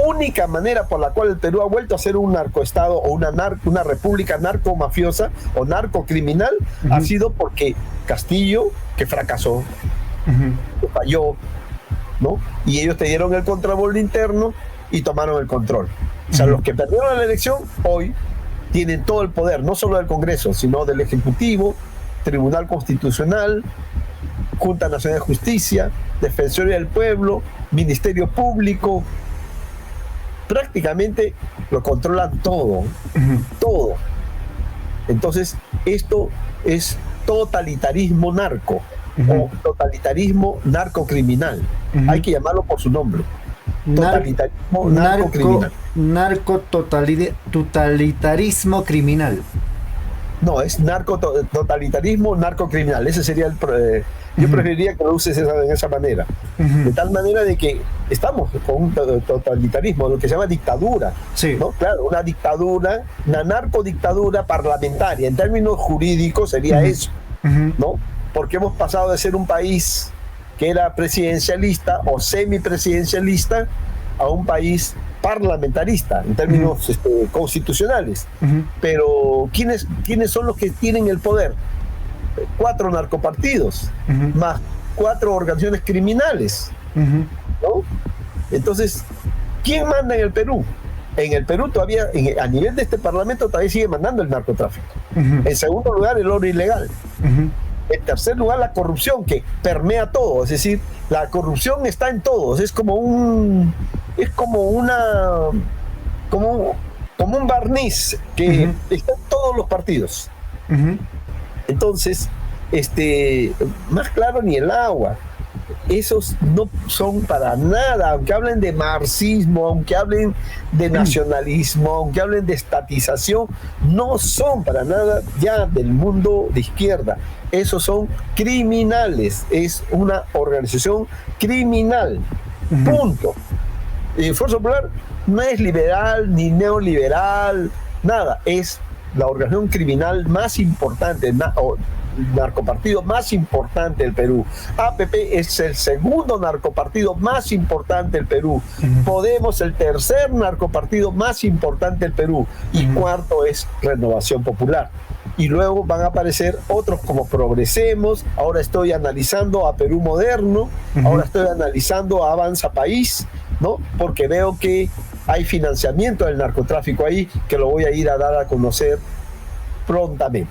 única manera por la cual el Perú ha vuelto a ser un narcoestado o una república narcomafiosa o narcocriminal ha sido porque Castillo, que fracasó, que falló, ¿no? Y ellos te dieron el contrabando interno y tomaron el control. O sea, los que perdieron la elección hoy tienen todo el poder, no solo del Congreso, sino del Ejecutivo, Tribunal Constitucional, Junta Nacional de Justicia, Defensoría del Pueblo, Ministerio Público. Prácticamente lo controlan todo, todo. Entonces, esto es totalitarismo narco o totalitarismo narcocriminal. Hay que llamarlo por su nombre. Totalitarismo narcocriminal. Totalitarismo criminal. No, es totalitarismo narcocriminal. Ese sería el... yo preferiría que lo uses en esa manera. De tal manera de que estamos con un totalitarismo, lo que se llama dictadura. Sí. ¿No? Claro, una dictadura, una narcodictadura parlamentaria. En términos jurídicos sería eso, ¿no? Porque hemos pasado de ser un país que era presidencialista o semipresidencialista a un país parlamentarista en términos constitucionales. Pero ¿quiénes son los que tienen el poder? 4 narcopartidos, más 4 organizaciones criminales, ¿no? Entonces, ¿quién manda en el Perú? En el Perú todavía, a nivel de este parlamento, todavía sigue mandando el narcotráfico. En segundo lugar, el oro ilegal. En tercer lugar, la corrupción, que permea todo. Es decir, la corrupción está en todos. Es como un barniz que está en todos los partidos. Entonces, más claro ni el agua. Esos no son para nada, aunque hablen de marxismo, aunque hablen de nacionalismo, aunque hablen de estatización, no son para nada ya del mundo de izquierda. Esos son criminales, es una organización criminal, punto. Fuerza Popular no es liberal ni neoliberal, nada, es la organización criminal más importante, narcopartido más importante del Perú. APP es el segundo narcopartido más importante del Perú. Podemos, el tercer narcopartido más importante del Perú. Y cuarto es Renovación Popular. Y luego van a aparecer otros como Progresemos. Ahora estoy analizando a Perú Moderno. Ahora estoy analizando a Avanza País, ¿no? Porque veo que hay financiamiento del narcotráfico ahí, que lo voy a ir a dar a conocer prontamente.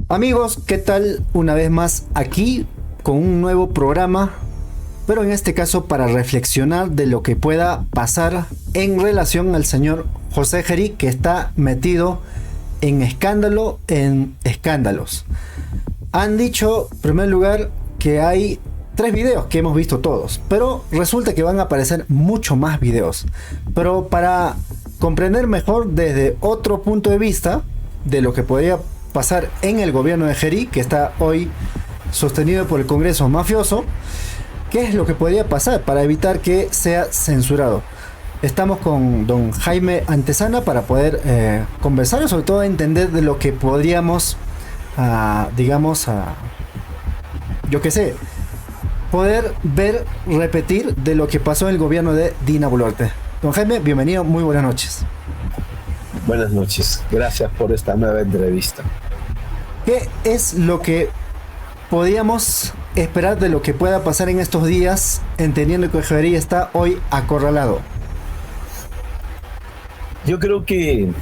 Amigos, ¿qué tal? Una vez más aquí con un nuevo programa, pero en este caso para reflexionar de lo que pueda pasar en relación al señor José Gerí, que está metido en escándalos. Han dicho, en primer lugar, que hay 3 videos que hemos visto todos, pero resulta que van a aparecer mucho más videos. Pero para comprender mejor desde otro punto de vista de lo que podría pasar en el gobierno de Gerí, que está hoy sostenido por el Congreso mafioso, ¿qué es lo que podría pasar para evitar que sea censurado? Estamos con don Jaime Antesana para poder conversar y sobre todo entender de lo que podríamos, yo qué sé, poder ver, repetir de lo que pasó en el gobierno de Dina Boluarte. Don Jaime, bienvenido, muy buenas noches. Buenas noches, gracias por esta nueva entrevista. ¿Qué es lo que podríamos esperar de lo que pueda pasar en estos días, entendiendo que Gerí está hoy acorralado? Yo creo que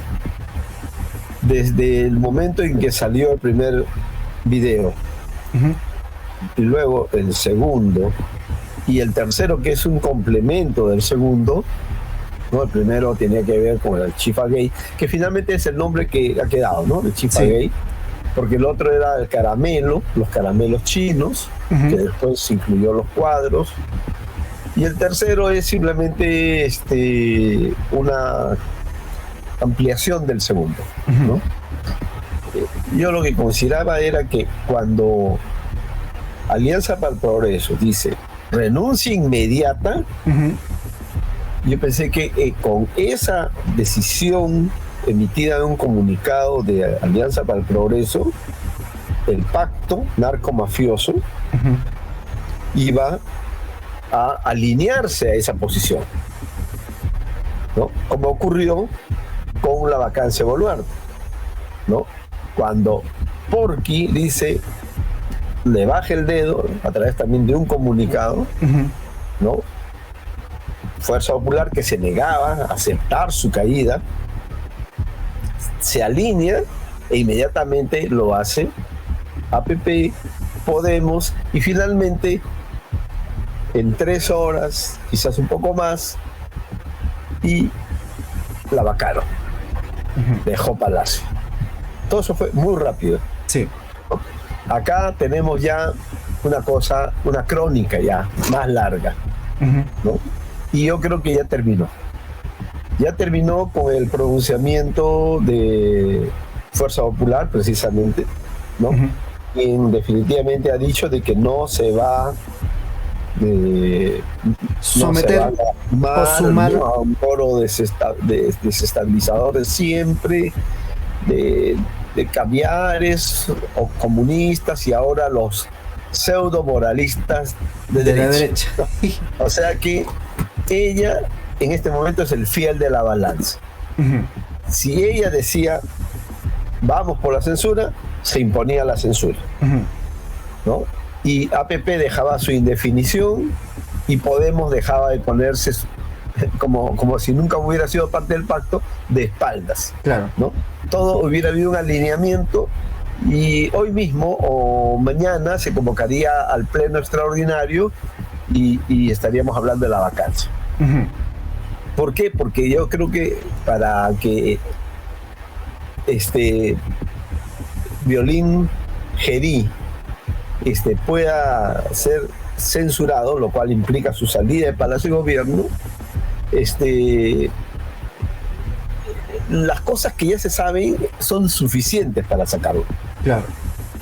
desde el momento en que salió el primer video, y luego el segundo, y el tercero, que es un complemento del segundo, ¿no? El primero tenía que ver con el Chifa Gay, que finalmente es el nombre que ha quedado, ¿no? El Chifa Gay, porque el otro era el caramelo, los caramelos chinos, que después incluyó los cuadros, y el tercero es simplemente una ampliación del segundo, ¿no? Yo lo que consideraba era que cuando Alianza para el Progreso dice renuncia inmediata, yo pensé que con esa decisión emitida en un comunicado de Alianza para el Progreso, el pacto narcomafioso iba a alinearse a esa posición. ¿no? Como ocurrió con la vacancia de Boluarte, ¿no? Cuando Porky dice, le baja el dedo a través también de un comunicado, ¿no? Fuerza Popular, que se negaba a aceptar su caída, se alinea e inmediatamente lo hace APP, Podemos, y finalmente en 3 horas, quizás un poco más, y la vacaron. Dejó Palacio. Todo eso fue muy rápido. Sí. Acá tenemos ya una cosa, una crónica ya más larga, ¿no? Y yo creo que ya terminó. Ya terminó con el pronunciamiento de Fuerza Popular, precisamente, ¿no? Quien definitivamente ha dicho de que no se va someter o sumar, ¿no? a un coro desestabilizadores siempre, de caviares o comunistas, y ahora los pseudo moralistas de la derecha. O sea que ella en este momento es el fiel de la balanza. Si ella decía vamos por la censura, se imponía la censura, ¿no? Y APP dejaba su indefinición y Podemos dejaba de ponerse como si nunca hubiera sido parte del pacto, de espaldas, claro, ¿no? Todo hubiera habido un alineamiento, y hoy mismo o mañana se convocaría al pleno extraordinario y estaríamos hablando de la vacancia. ¿Por qué? Porque yo creo que para que Violín Gerí pueda ser censurado, lo cual implica su salida de Palacio de Gobierno, las cosas que ya se saben son suficientes para sacarlo. Claro.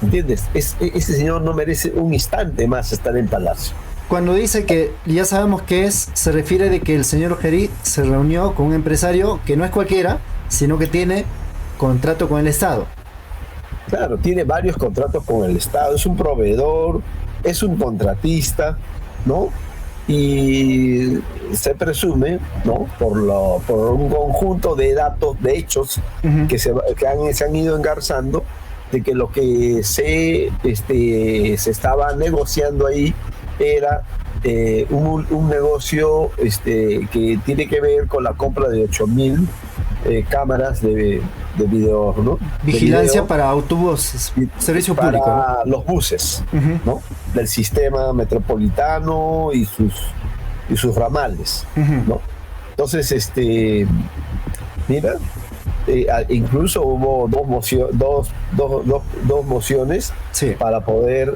¿Entiendes? Ese señor no merece un instante más estar en Palacio. Cuando dice que ya sabemos qué es, se refiere de que el señor Gerí se reunió con un empresario que no es cualquiera, sino que tiene contrato con el Estado. Claro, tiene varios contratos con el Estado, es un proveedor, es un contratista, ¿no? Y se presume, ¿no? Por un conjunto de datos, de hechos que se han ido engarzando, de que lo que se estaba negociando ahí era un negocio que tiene que ver con la compra de 8.000 cámaras de video, ¿no? Vigilancia para autobuses, servicio público, para ¿no? los buses, ¿no? Del sistema metropolitano y sus ramales, ¿no? Entonces, mira, incluso hubo dos mociones, sí, para poder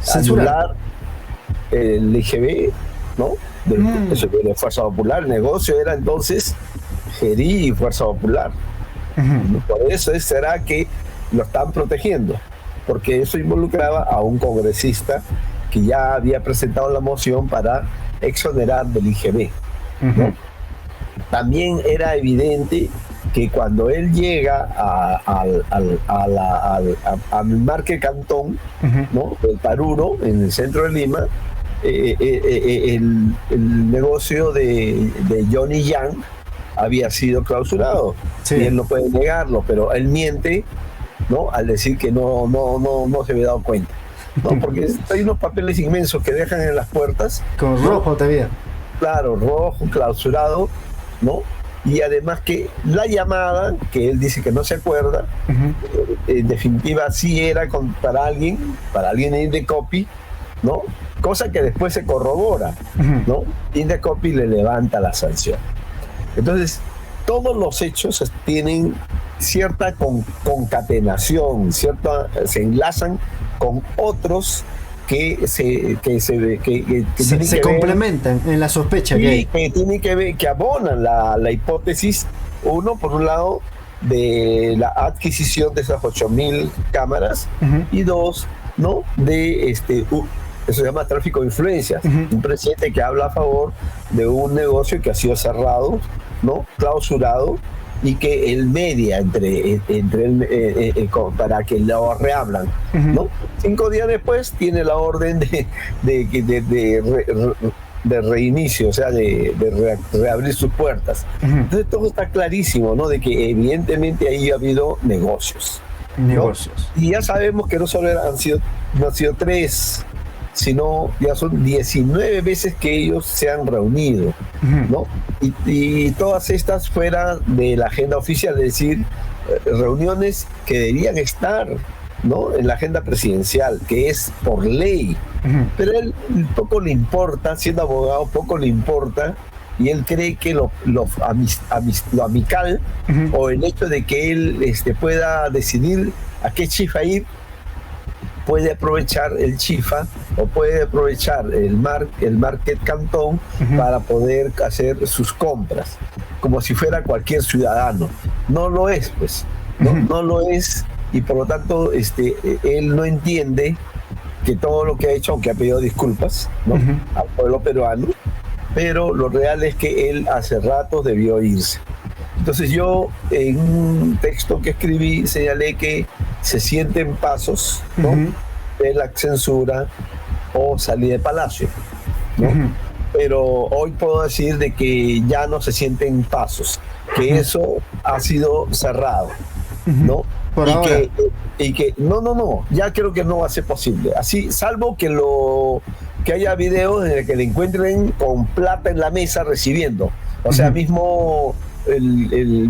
censurar anular el IGB, ¿no? De Fuerza Popular. El negocio era entonces Gerí y Fuerza Popular. Por eso será que lo están protegiendo, porque eso involucraba a un congresista que ya había presentado la moción para exonerar del IGB, ¿no? También era evidente que cuando él llega al Marque Cantón, ¿no? El Paruro, en el centro de Lima, el negocio de Johnny Yang había sido clausurado. Sí. Y él no puede negarlo, pero él miente, ¿no? Al decir que no se había dado cuenta, ¿no? Porque hay unos papeles inmensos que dejan en las puertas. Con rojo todavía. Claro, rojo, clausurado, ¿no? Y además que la llamada, que él dice que no se acuerda, en definitiva sí era para alguien de Indecopy, ¿no? Cosa que después se corrobora, ¿no? Indecopy le levanta la sanción. Entonces, todos los hechos tienen cierta concatenación, se enlazan con otros que se complementan en la sospecha que tienen que ver, que abonan la hipótesis, uno, por un lado, de la adquisición de esas 8.000 cámaras, y dos, ¿no? De eso se llama tráfico de influencias. Un presidente que habla a favor de un negocio que ha sido cerrado, ¿no? Clausurado, y que él media entre para que lo reabran, ¿no? 5 días después tiene la orden de de reinicio, o sea, de reabrir sus puertas. Entonces todo está clarísimo, ¿no? De que evidentemente ahí ha habido negocios. Negocios. ¿No? Y ya sabemos que no solo han sido 3, sino ya son 19 veces que ellos se han reunido, ¿no? Y todas estas fuera de la agenda oficial, es decir, reuniones que deberían estar, ¿no?, en la agenda presidencial, que es por ley. Pero a él poco le importa, siendo abogado, poco le importa, y él cree que lo amical o el hecho de que él pueda decidir a qué chifa ir, puede aprovechar el chifa o puede aprovechar el market cantón para poder hacer sus compras, como si fuera cualquier ciudadano. No lo es, pues. No lo es, y por lo tanto él no entiende que todo lo que ha hecho, aunque ha pedido disculpas, ¿no?, al pueblo peruano, pero lo real es que él hace rato debió irse. Entonces yo en un texto que escribí señalé que se sienten pasos, ¿no?, de la censura o salida de palacio, ¿no? Pero hoy puedo decir de que ya no se sienten pasos, que eso ha sido cerrado, ¿no? Por ahora. Que no, ya creo que no va a ser posible. Así, salvo que haya videos en el que le encuentren con plata en la mesa recibiendo. O sea, mismo el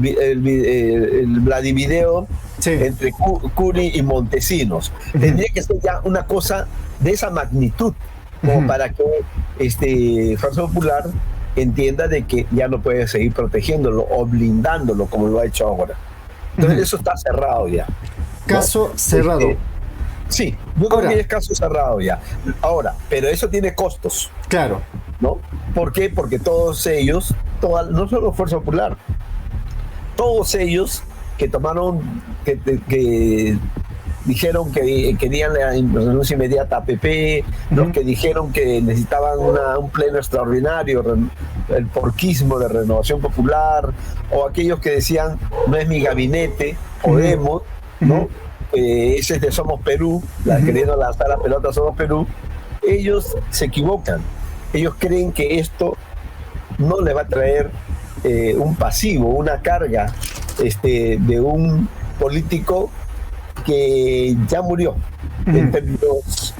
Vladivideo entre Curi y Montesinos. Tendría que ser ya una cosa de esa magnitud, como para que Fuerza Popular entienda de que ya no puede seguir protegiéndolo o blindándolo como lo ha hecho ahora. Entonces eso está cerrado ya. Caso cerrado. Sí, yo creo que ya es caso cerrado ya. Ahora, pero eso tiene costos. Claro. ¿No? ¿Por qué? Porque todos ellos, no solo Fuerza Popular, todos ellos que tomaron, que dijeron que querían la renuncia inmediata a PP, los que dijeron que necesitaban un pleno extraordinario, el porquismo de Renovación Popular, o aquellos que decían no es mi gabinete, Podemos, ¿no? Ese es de Somos Perú, queriendo lanzar la pelota a Somos Perú. Ellos se equivocan. Ellos creen que esto no les va a traer un pasivo, una carga de un político que ya murió en términos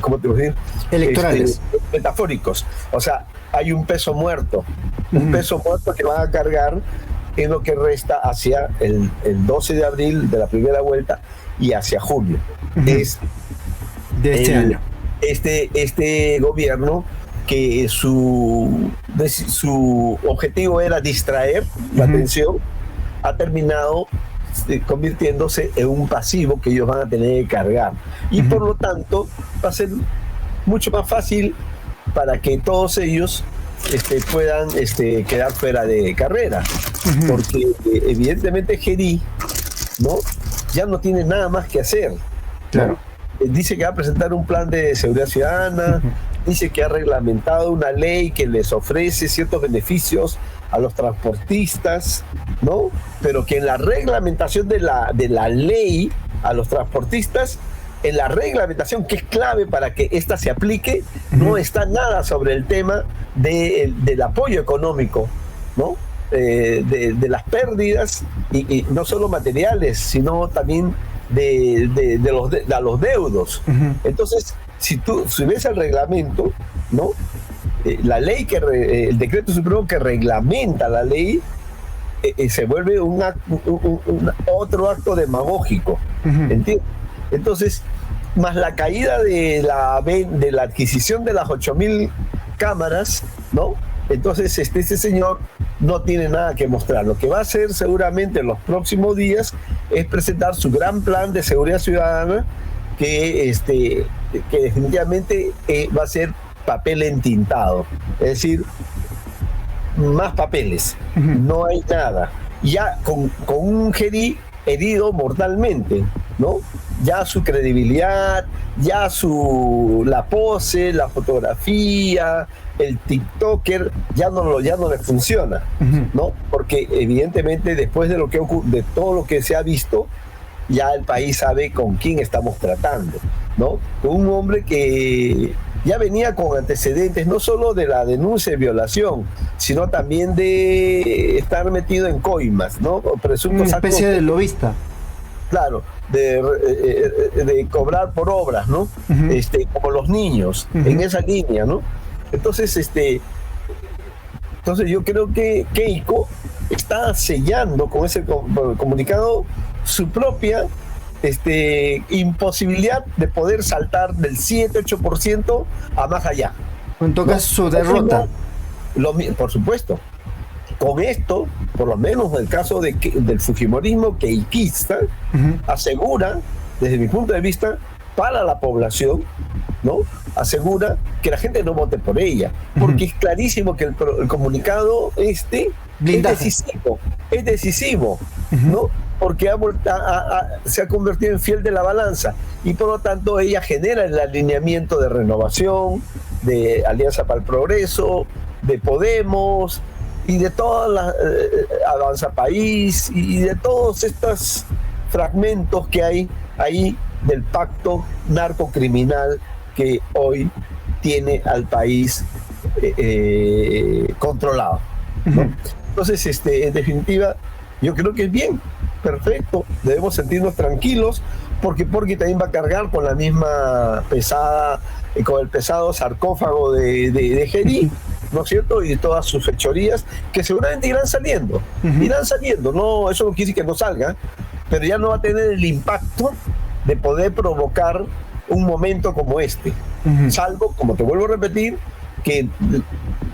¿cómo te voy a decir? Electorales. Metafóricos. O sea, hay un peso muerto que van a cargar en lo que resta hacia el 12 de abril de la primera vuelta y hacia julio. Es de este año. Este gobierno, que su objetivo era distraer la atención, ha terminado convirtiéndose en un pasivo que ellos van a tener que cargar. Y por lo tanto va a ser mucho más fácil para que todos ellos puedan quedar fuera de carrera. Porque evidentemente Gerí, ¿no?, ya no tiene nada más que hacer. Claro. Dice que va a presentar un plan de seguridad ciudadana, dice que ha reglamentado una ley que les ofrece ciertos beneficios a los transportistas, ¿no? Pero que en la reglamentación de la ley a los transportistas, en la reglamentación que es clave para que ésta se aplique, no está nada sobre el tema del apoyo económico, ¿no? De las pérdidas, y no solo materiales, sino también de los deudos. Entonces, si ves el reglamento, ¿no?, la ley el decreto supremo que reglamenta la ley, se vuelve otro acto demagógico. ¿Entiendes? Entonces, más la caída de la adquisición de las 8.000 cámaras, ¿no? Entonces este señor no tiene nada que mostrar. Lo que va a hacer seguramente en los próximos días es presentar su gran plan de seguridad ciudadana, que definitivamente va a ser papel entintado, es decir, más papeles, no hay nada. Ya con un Gerí herido mortalmente, ¿no? Ya su credibilidad, ya la pose, la fotografía, el TikToker ya no le funciona, ¿no? Porque evidentemente después de todo lo que se ha visto, ya el país sabe con quién estamos tratando, ¿no? Con un hombre que ya venía con antecedentes no solo de la denuncia de violación, sino también de estar metido en coimas, ¿no? Presuntos una especie de lobista. Claro, de cobrar por obras, ¿no? Como los niños, en esa línea, ¿no? Entonces, entonces yo creo que Keiko está sellando con ese comunicado su propia imposibilidad de poder saltar del 7-8% a más allá. En todo caso, su derrota. Por supuesto. Con esto, por lo menos en el caso del fujimorismo keikista, asegura, desde mi punto de vista, para la población, ¿no? Asegura que la gente no vote por ella, porque es clarísimo que el comunicado es decisivo, ¿no? Porque se ha convertido en fiel de la balanza y por lo tanto ella genera el alineamiento de Renovación, de Alianza para el Progreso, de Podemos y de todas las Avanza País y de todos estos fragmentos que hay ahí del pacto narcocriminal que hoy tiene al país controlado, ¿no? Entonces, en definitiva, yo creo que es bien, perfecto, debemos sentirnos tranquilos, porque también va a cargar con la misma pesada, con el pesado sarcófago de Geri, ¿no es cierto? Y de todas sus fechorías, que seguramente irán saliendo, no, eso no quiere decir que no salga, pero ya no va a tener el impacto de poder provocar un momento como este, salvo, como te vuelvo a repetir, que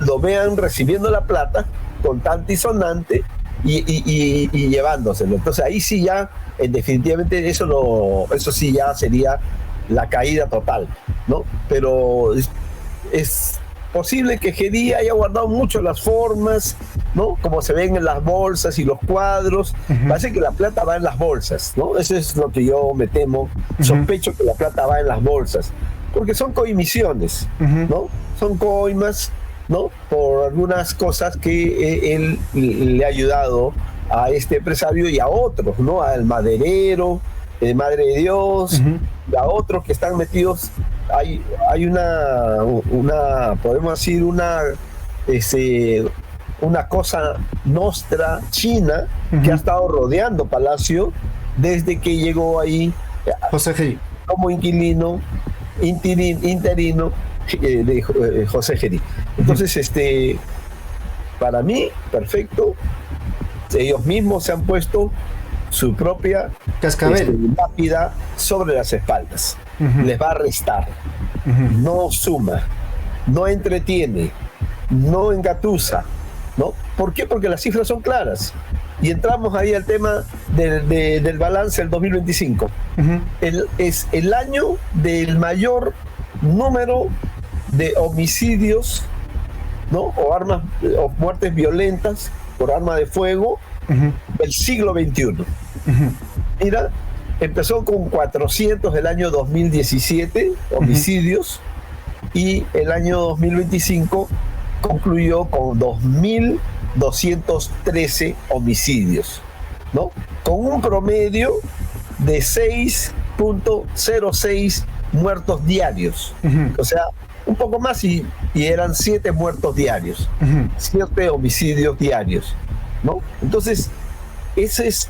lo vean recibiendo la plata con tanto y sonante y llevándoselo. Entonces ahí sí ya, definitivamente eso sí ya sería la caída total, ¿no? Pero es posible que Gedi haya guardado mucho las formas, ¿no? Como se ven en las bolsas y los cuadros. Parece que la plata va en las bolsas, ¿no? Eso es lo que yo me temo. Sospecho que la plata va en las bolsas, porque son coimisiones, ¿no? Son coimas, ¿no? Por algunas cosas que él le ha ayudado a este empresario y a otros, ¿no? Al maderero, Madre de Dios, y a otros que están metidos. Hay una podemos decir, una cosa nostra china que ha estado rodeando Palacio desde que llegó ahí José Geri como interino de José Geri. Entonces, para mí, perfecto. Ellos mismos se han puesto su propia lápida sobre las espaldas. Les va a restar. No suma, no entretiene, no engatusa, ¿no? ¿Por qué? Porque las cifras son claras. Y entramos ahí al tema del balance del 2025. Es el año del mayor número de homicidios, ¿no? O muertes violentas por arma de fuego del siglo XXI. Mira, empezó con 400 el año 2017 homicidios y el año 2025 concluyó con 2.213 homicidios, ¿no? Con un promedio de 6.06 muertos diarios. O sea, un poco más y eran 7 muertos diarios, 7 homicidios diarios, ¿no? Entonces, esa es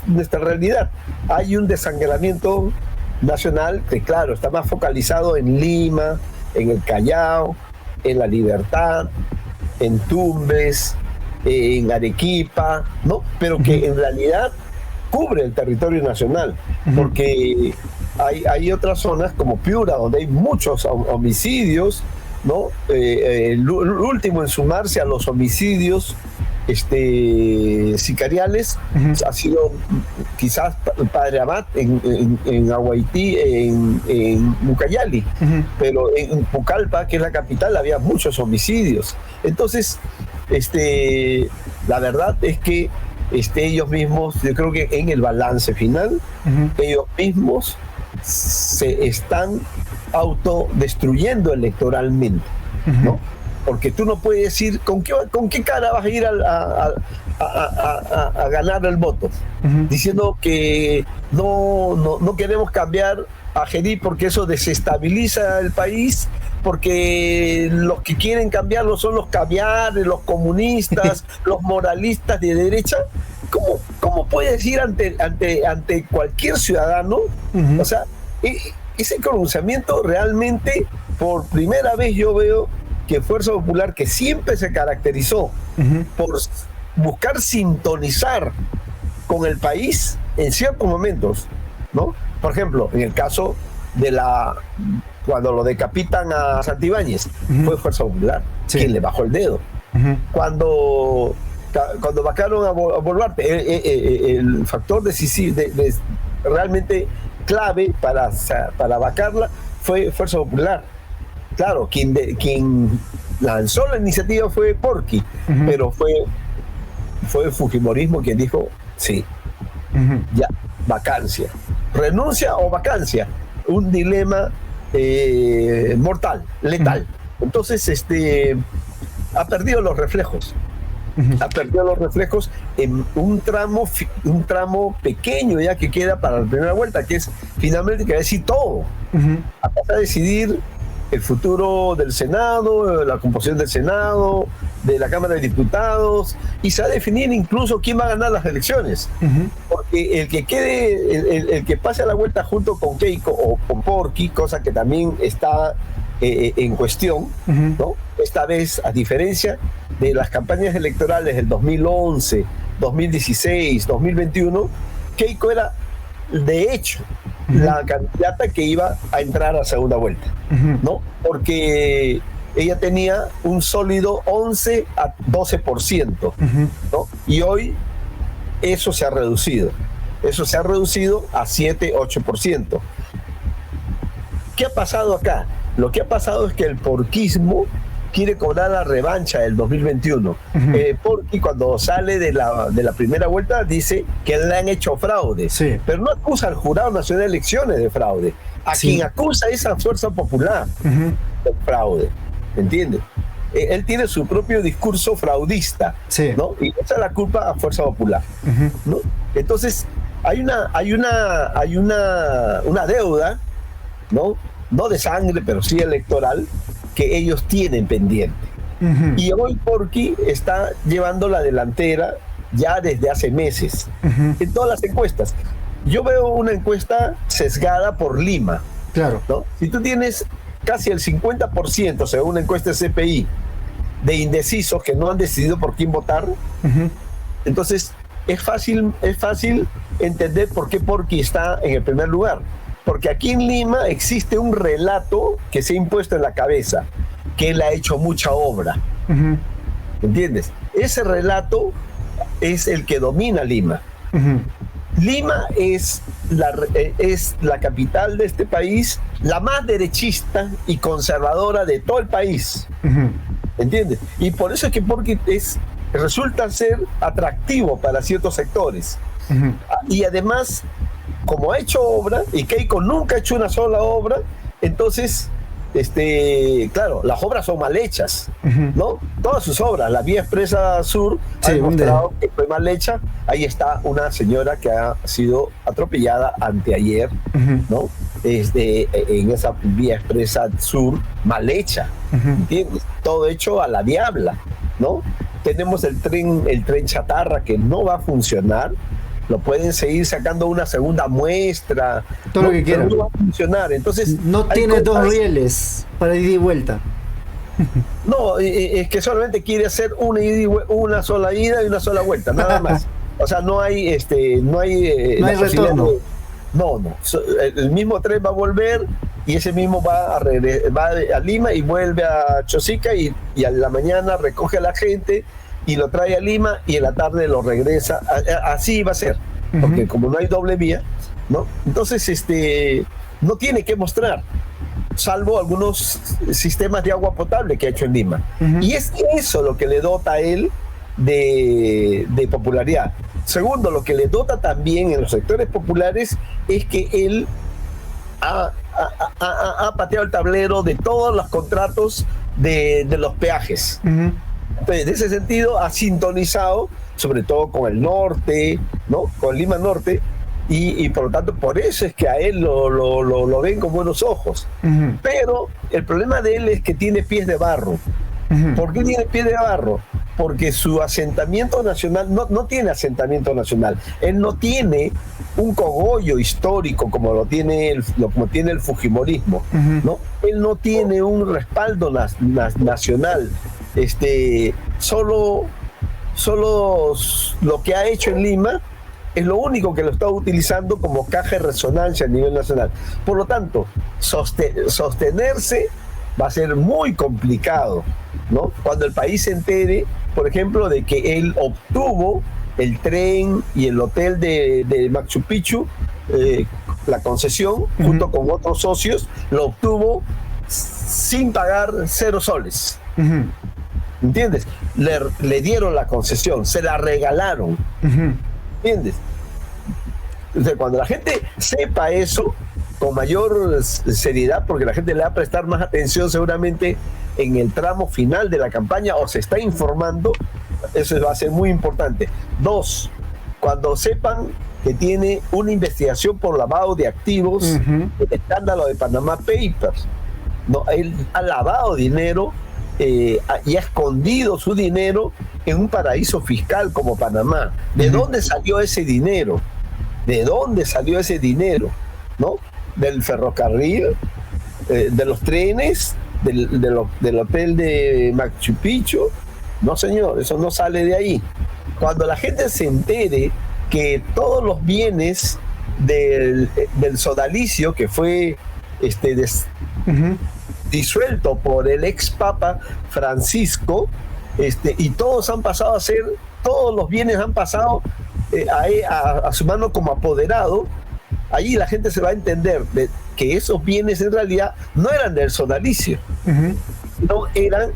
nuestra realidad. Hay un desangramiento nacional que, claro, está más focalizado en Lima, en el Callao, en La Libertad, en Tumbes, en Arequipa, ¿no? Pero que en realidad cubre el territorio nacional, porque hay otras zonas como Piura, donde hay muchos homicidios, ¿no? El último en sumarse a los homicidios sicariales ha sido quizás Padre Abad en Aguaití, en Ucayali, pero en Pucallpa, que es la capital, había muchos homicidios. Entonces, la verdad es que ellos mismos, yo creo que en el balance final, ellos mismos se están autodestruyendo electoralmente, ¿no? Porque tú no puedes decir con qué cara vas a ir a ganar el voto, diciendo que no queremos cambiar a Geri porque eso desestabiliza el país porque los que quieren cambiarlo son los caviares, los comunistas, los moralistas de derecha. ¿Cómo puedes ir ante cualquier ciudadano? O sea, ese pronunciamiento realmente, por primera vez yo veo que Fuerza Popular, que siempre se caracterizó por buscar sintonizar con el país en ciertos momentos, ¿no? Por ejemplo, en el caso de cuando lo decapitan a Santibáñez, fue Fuerza Popular quien le bajó el dedo. Cuando vacaron a Boluarte, el factor decisivo, realmente clave para vacarla fue Fuerza Popular. Claro, quien lanzó la iniciativa fue Porky, pero fue el fujimorismo quien dijo, sí, ya, vacancia. Renuncia o vacancia, un dilema mortal, letal. Entonces, ha perdido los reflejos. Ha perdido los reflejos en un tramo pequeño ya que queda para la primera vuelta, que es finalmente que va a decir todo. Va a decidir el futuro del Senado, la composición del Senado, de la Cámara de Diputados, y se va a definir incluso quién va a ganar las elecciones. Porque el que pase a la vuelta junto con Keiko o con Porky, cosa que también está en cuestión, ¿no? Esta vez, a diferencia de las campañas electorales del 2011, 2016, 2021, Keiko era, de hecho, la candidata que iba a entrar a segunda vuelta, ¿no? Porque ella tenía un sólido 11 a 12%, ¿no? Y hoy eso se ha reducido. Eso se ha reducido a 7, 8%. ¿Qué ha pasado acá? Lo que ha pasado es que el porquismo quiere cobrar la revancha del 2021. Porky, cuando sale de la primera vuelta, dice que le han hecho fraude, pero no acusa al Jurado Nacional de Elecciones de fraude. Quien acusa es a Fuerza Popular de fraude, ¿entiendes? Él tiene su propio discurso fraudista, ¿no? Y echa la culpa a Fuerza Popular, ¿no? Entonces, hay una deuda, ¿no? No de sangre, pero sí electoral, que ellos tienen pendiente. Y hoy Porky está llevando la delantera ya desde hace meses en todas las encuestas. Yo veo una encuesta sesgada por Lima. Claro. ¿No? Si tú tienes casi el 50%, según una encuesta de CPI, de indecisos que no han decidido por quién votar, entonces es fácil entender por qué Porky está en el primer lugar. Porque aquí en Lima existe un relato que se ha impuesto en la cabeza, que él ha hecho mucha obra. ¿Entiendes? Ese relato es el que domina Lima. Lima es la capital de este país, la más derechista y conservadora de todo el país. ¿Entiendes? Y por eso es que Porky resulta ser atractivo para ciertos sectores. Y además, como ha hecho obra, y Keiko nunca ha hecho una sola obra, entonces, claro, las obras son mal hechas, ¿no? Todas sus obras, la Vía Expresa Sur ha demostrado que fue mal hecha. Ahí está una señora que ha sido atropellada anteayer, ¿no? En esa Vía Expresa Sur mal hecha, ¿entiendes? Todo hecho a la diabla, ¿no? Tenemos el tren chatarra que no va a funcionar. Lo pueden seguir sacando una segunda muestra, todo lo que quieran. No va a funcionar. Entonces, no tiene dos rieles para ir y vuelta. No, es que solamente quiere hacer una sola ida y una sola vuelta, nada más. O sea, no hay retorno. No. El mismo tren va a volver y ese mismo va a Lima y vuelve a Chosica y a la mañana recoge a la gente y lo trae a Lima y en la tarde lo regresa. Así va a ser, porque como no hay doble vía, ¿no? Entonces, no tiene que mostrar, salvo algunos sistemas de agua potable que ha hecho en Lima. Y es eso lo que le dota a él de popularidad. Segundo, lo que le dota también en los sectores populares es que él ha pateado el tablero de todos los contratos de los peajes. Entonces, en ese sentido, ha sintonizado, sobre todo con el norte, ¿no? Con Lima Norte, y por lo tanto por eso es que a él lo ven con buenos ojos. Pero el problema de él es que tiene pies de barro. ¿Por qué tiene pies de barro? Porque su asentamiento nacional no tiene asentamiento nacional. Él no tiene un cogollo histórico como lo tiene el fujimorismo, ¿no? Él no tiene un respaldo nacional. Solo lo que ha hecho en Lima es lo único que lo está utilizando como caja de resonancia a nivel nacional. Por lo tanto, sostenerse va a ser muy complicado, ¿no? Cuando el país se entere, por ejemplo, de que él obtuvo el tren y el hotel de Machu Picchu, la concesión, junto con otros socios, lo obtuvo sin pagar 0 soles. ¿Entiendes? Le dieron la concesión, se la regalaron. ¿Entiendes? Entonces, cuando la gente sepa eso con mayor seriedad, porque la gente le va a prestar más atención seguramente en el tramo final de la campaña o se está informando, eso va a ser muy importante. 2, cuando sepan que tiene una investigación por lavado de activos, el escándalo de Panama Papers, ¿no? Él ha lavado dinero y ha escondido su dinero en un paraíso fiscal como Panamá. ¿De dónde salió ese dinero? ¿De dónde salió ese dinero? ¿No? Del ferrocarril, de los trenes, del hotel de Machu Picchu. No, señor, eso no sale de ahí. Cuando la gente se entere que todos los bienes del sodalicio, que fue disuelto por el ex Papa Francisco, y todos los bienes han pasado a su mano como apoderado, allí la gente se va a entender que esos bienes en realidad no eran del sodalicio, no eran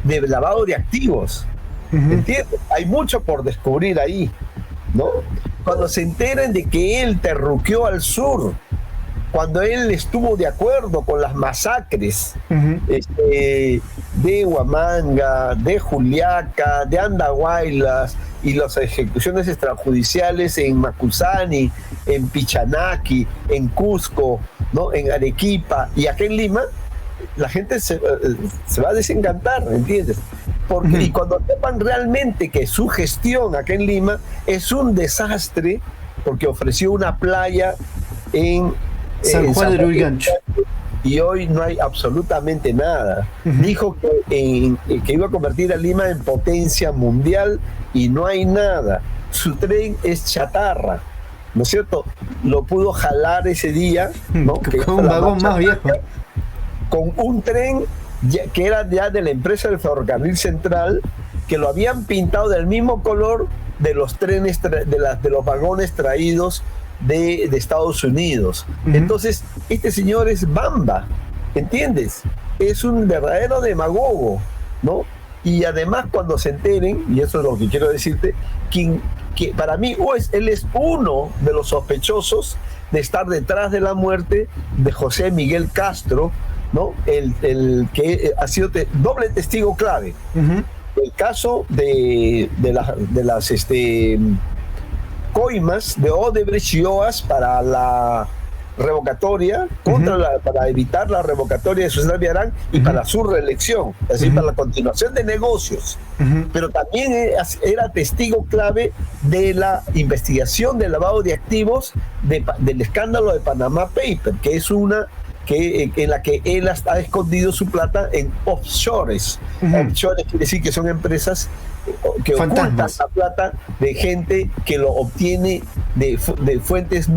de lavado de activos. ¿Entiendes? Hay mucho por descubrir ahí, ¿no? Cuando se enteren de que él terruqueó al sur, cuando él estuvo de acuerdo con las masacres de Huamanga, de Juliaca, de Andahuaylas y las ejecuciones extrajudiciales en Macuzani, en Pichanaki, en Cusco, ¿no? En Arequipa y acá en Lima, la gente se va a desencantar, ¿entiendes? Porque y cuando sepan realmente que su gestión acá en Lima es un desastre, porque ofreció una playa en San Juan de Lurigancho y hoy no hay absolutamente nada. Dijo que iba a convertir a Lima en potencia mundial y no hay nada. Su tren es chatarra, ¿no es cierto? Lo pudo jalar ese día, ¿no? Con un vagón más viejo, con un tren que era ya de la empresa del Ferrocarril Central, que lo habían pintado del mismo color de los trenes, de los vagones traídos de Estados Unidos. Entonces, este señor es Bamba, ¿entiendes? Es un verdadero demagogo, ¿no? Y además, cuando se enteren, y eso es lo que quiero decirte, que para mí él es uno de los sospechosos de estar detrás de la muerte de José Miguel Castro, ¿no? El que ha sido doble testigo clave. El caso de las coimas de Odebrecht y OAS para la revocatoria, para evitar la revocatoria de Susana Villarán y para su reelección, es decir, para la continuación de negocios. Pero también era testigo clave de la investigación del lavado de activos del escándalo de Panama Paper, que es una en la que él ha escondido su plata en offshores. Offshores quiere decir que son empresas que ocultan la plata de gente que lo obtiene de fuentes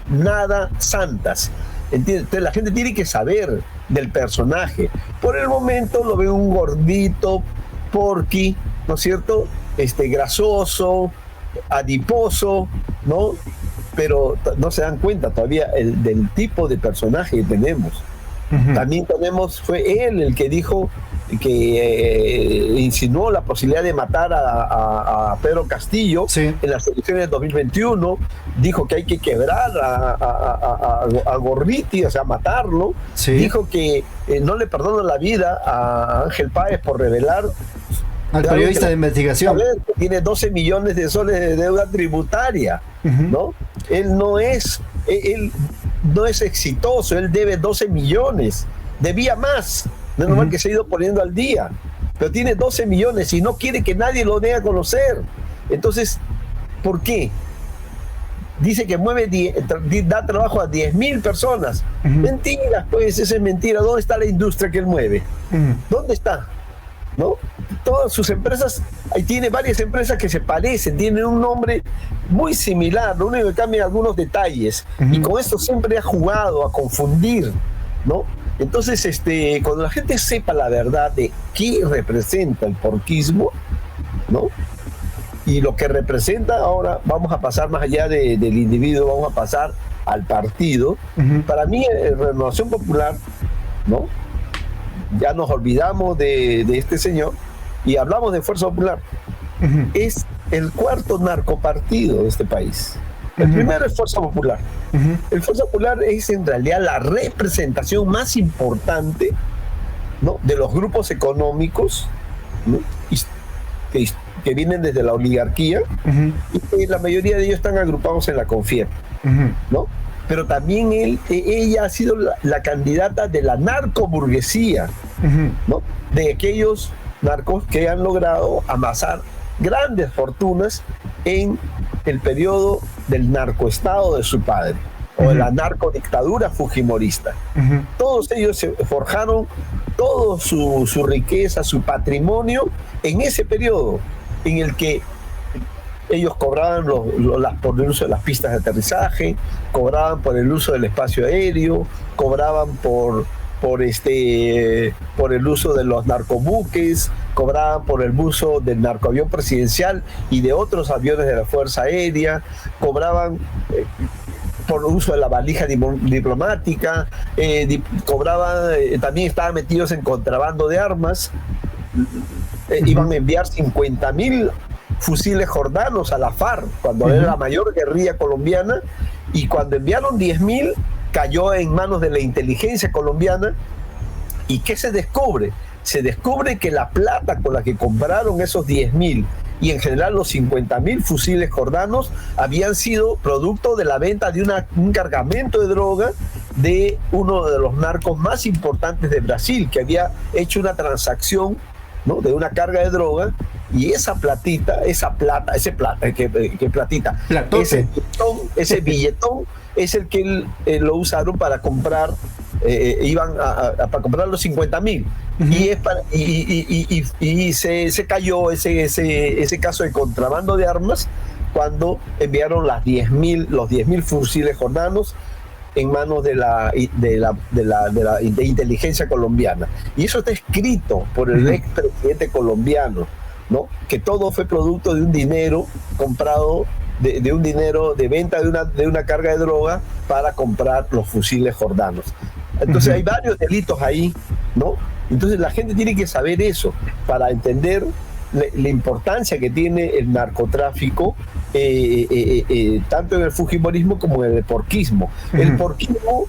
nada santas. ¿Entiendes? Entonces la gente tiene que saber del personaje. Por el momento lo ve un gordito, porky, ¿no es cierto? Grasoso, adiposo, ¿no? Pero no se dan cuenta todavía del tipo de personaje que tenemos. También fue él el que dijo, que insinuó la posibilidad de matar a Pedro Castillo en las elecciones de 2021, dijo que hay que quebrar a Gorriti, o sea, matarlo, dijo que no le perdona la vida a Ángel Páez por revelar Al periodista de investigación. A ver, tiene 12 millones de soles de deuda tributaria, ¿no? Él no es exitoso, él debe 12 millones, debía más, de normal que se ha ido poniendo al día, pero tiene 12 millones y no quiere que nadie lo dé a conocer. Entonces, ¿por qué? Dice que da trabajo a 10.000 personas. Mentiras, pues, esa es mentira. ¿Dónde está la industria que él mueve? ¿Dónde está? ¿No? Todas sus empresas, ahí tiene varias empresas que se parecen, tienen un nombre muy similar, lo único que cambia algunos detalles, y con esto siempre ha jugado a confundir, ¿no? Entonces, cuando la gente sepa la verdad de qué representa el porquismo, ¿no? Y lo que representa, ahora vamos a pasar más allá del individuo, vamos a pasar al partido. Para mí, Renovación Popular, ¿no? Ya nos olvidamos de este señor y hablamos de Fuerza Popular. Es el cuarto narcopartido de este país. El primero es Fuerza Popular. El Fuerza Popular es en realidad la representación más importante, ¿no? De los grupos económicos, ¿no? que vienen desde la oligarquía, y que la mayoría de ellos están agrupados en la CONFIEP, ¿no? Pero también ella ha sido la candidata de la narcoburguesía, ¿no? De aquellos narcos que han logrado amasar grandes fortunas en el periodo del narcoestado de su padre, o de la narcodictadura fujimorista. Todos ellos se forjaron toda su riqueza, su patrimonio en ese periodo en el que ellos cobraban por el uso de las pistas de aterrizaje, cobraban por el uso del espacio aéreo, cobraban por el uso de los narcobuques, cobraban por el uso del narcoavión presidencial y de otros aviones de la Fuerza Aérea, cobraban por el uso de la valija diplomática, cobraban, también estaban metidos en contrabando de armas. Iban a enviar 50.000 fusiles jordanos a la FARC cuando era la mayor guerrilla colombiana, y cuando enviaron 10.000 cayó en manos de la inteligencia colombiana. ¿Y qué se descubre? Se descubre que la plata con la que compraron esos 10.000 y en general los 50.000 fusiles jordanos habían sido producto de la venta de un cargamento de droga de uno de los narcos más importantes de Brasil, que había hecho una transacción, ¿no? De una carga de droga, y ese billetón es el que lo usaron para comprar, para comprar los 50.000. Y se cayó ese caso de contrabando de armas cuando enviaron los 10.000 fusiles jordanos en manos de la inteligencia colombiana. Y eso está escrito por el expresidente colombiano, ¿no? Que todo fue producto de un dinero comprado, de un dinero de venta de una carga de droga para comprar los fusiles jordanos. Entonces hay varios delitos ahí, ¿no? Entonces la gente tiene que saber eso para entender la importancia que tiene el narcotráfico, tanto en el fujimorismo como en el porquismo. El porquismo,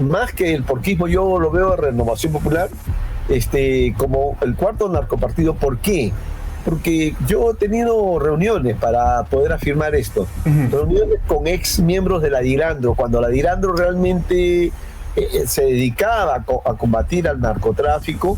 más que el porquismo, yo lo veo en Renovación Popular como el cuarto narcopartido. ¿Por qué? Porque yo he tenido reuniones para poder afirmar esto, reuniones con ex miembros de la DIRANDRO, cuando la DIRANDRO realmente se dedicaba a combatir al narcotráfico,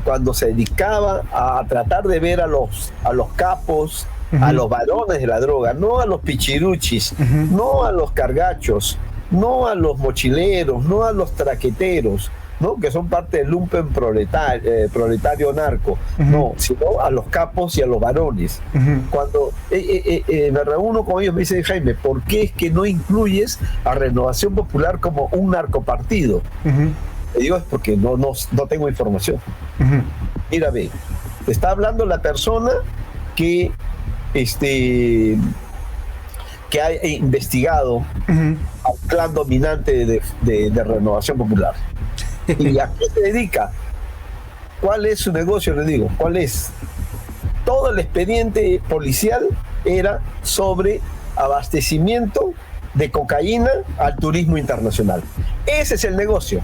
cuando se dedicaba a tratar de ver a los capos, a los varones de la droga, no a los pichiruchis, no a los cargachos, no a los mochileros, no a los traqueteros, ¿no? Que son parte del lumpen proletario narco, no, sino a los capos y a los varones. Cuando me reúno con ellos, me dicen: Jaime, ¿por qué es que no incluyes a Renovación Popular como un narcopartido? Le digo: es porque no tengo información. Mira, ve, te está hablando la persona que ha investigado al clan dominante de Renovación Popular. ¿Y a qué se dedica? ¿Cuál es su negocio? Le digo, ¿cuál es? Todo el expediente policial era sobre abastecimiento de cocaína al turismo internacional. Ese es el negocio.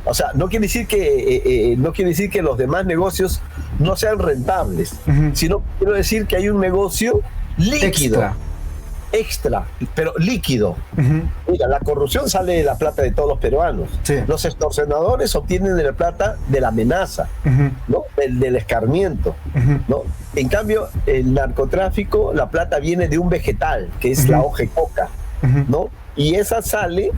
O sea, no quiere decir que los demás negocios no sean rentables, sino quiero decir que hay un negocio líquido, extra, pero líquido. Mira, la corrupción sale de la plata de todos los peruanos. Sí. Los extorsionadores obtienen de la plata de la amenaza, ¿no? Del escarmiento, ¿no? En cambio, el narcotráfico, la plata viene de un vegetal, que es la hoja de coca, ¿no? Y esa sale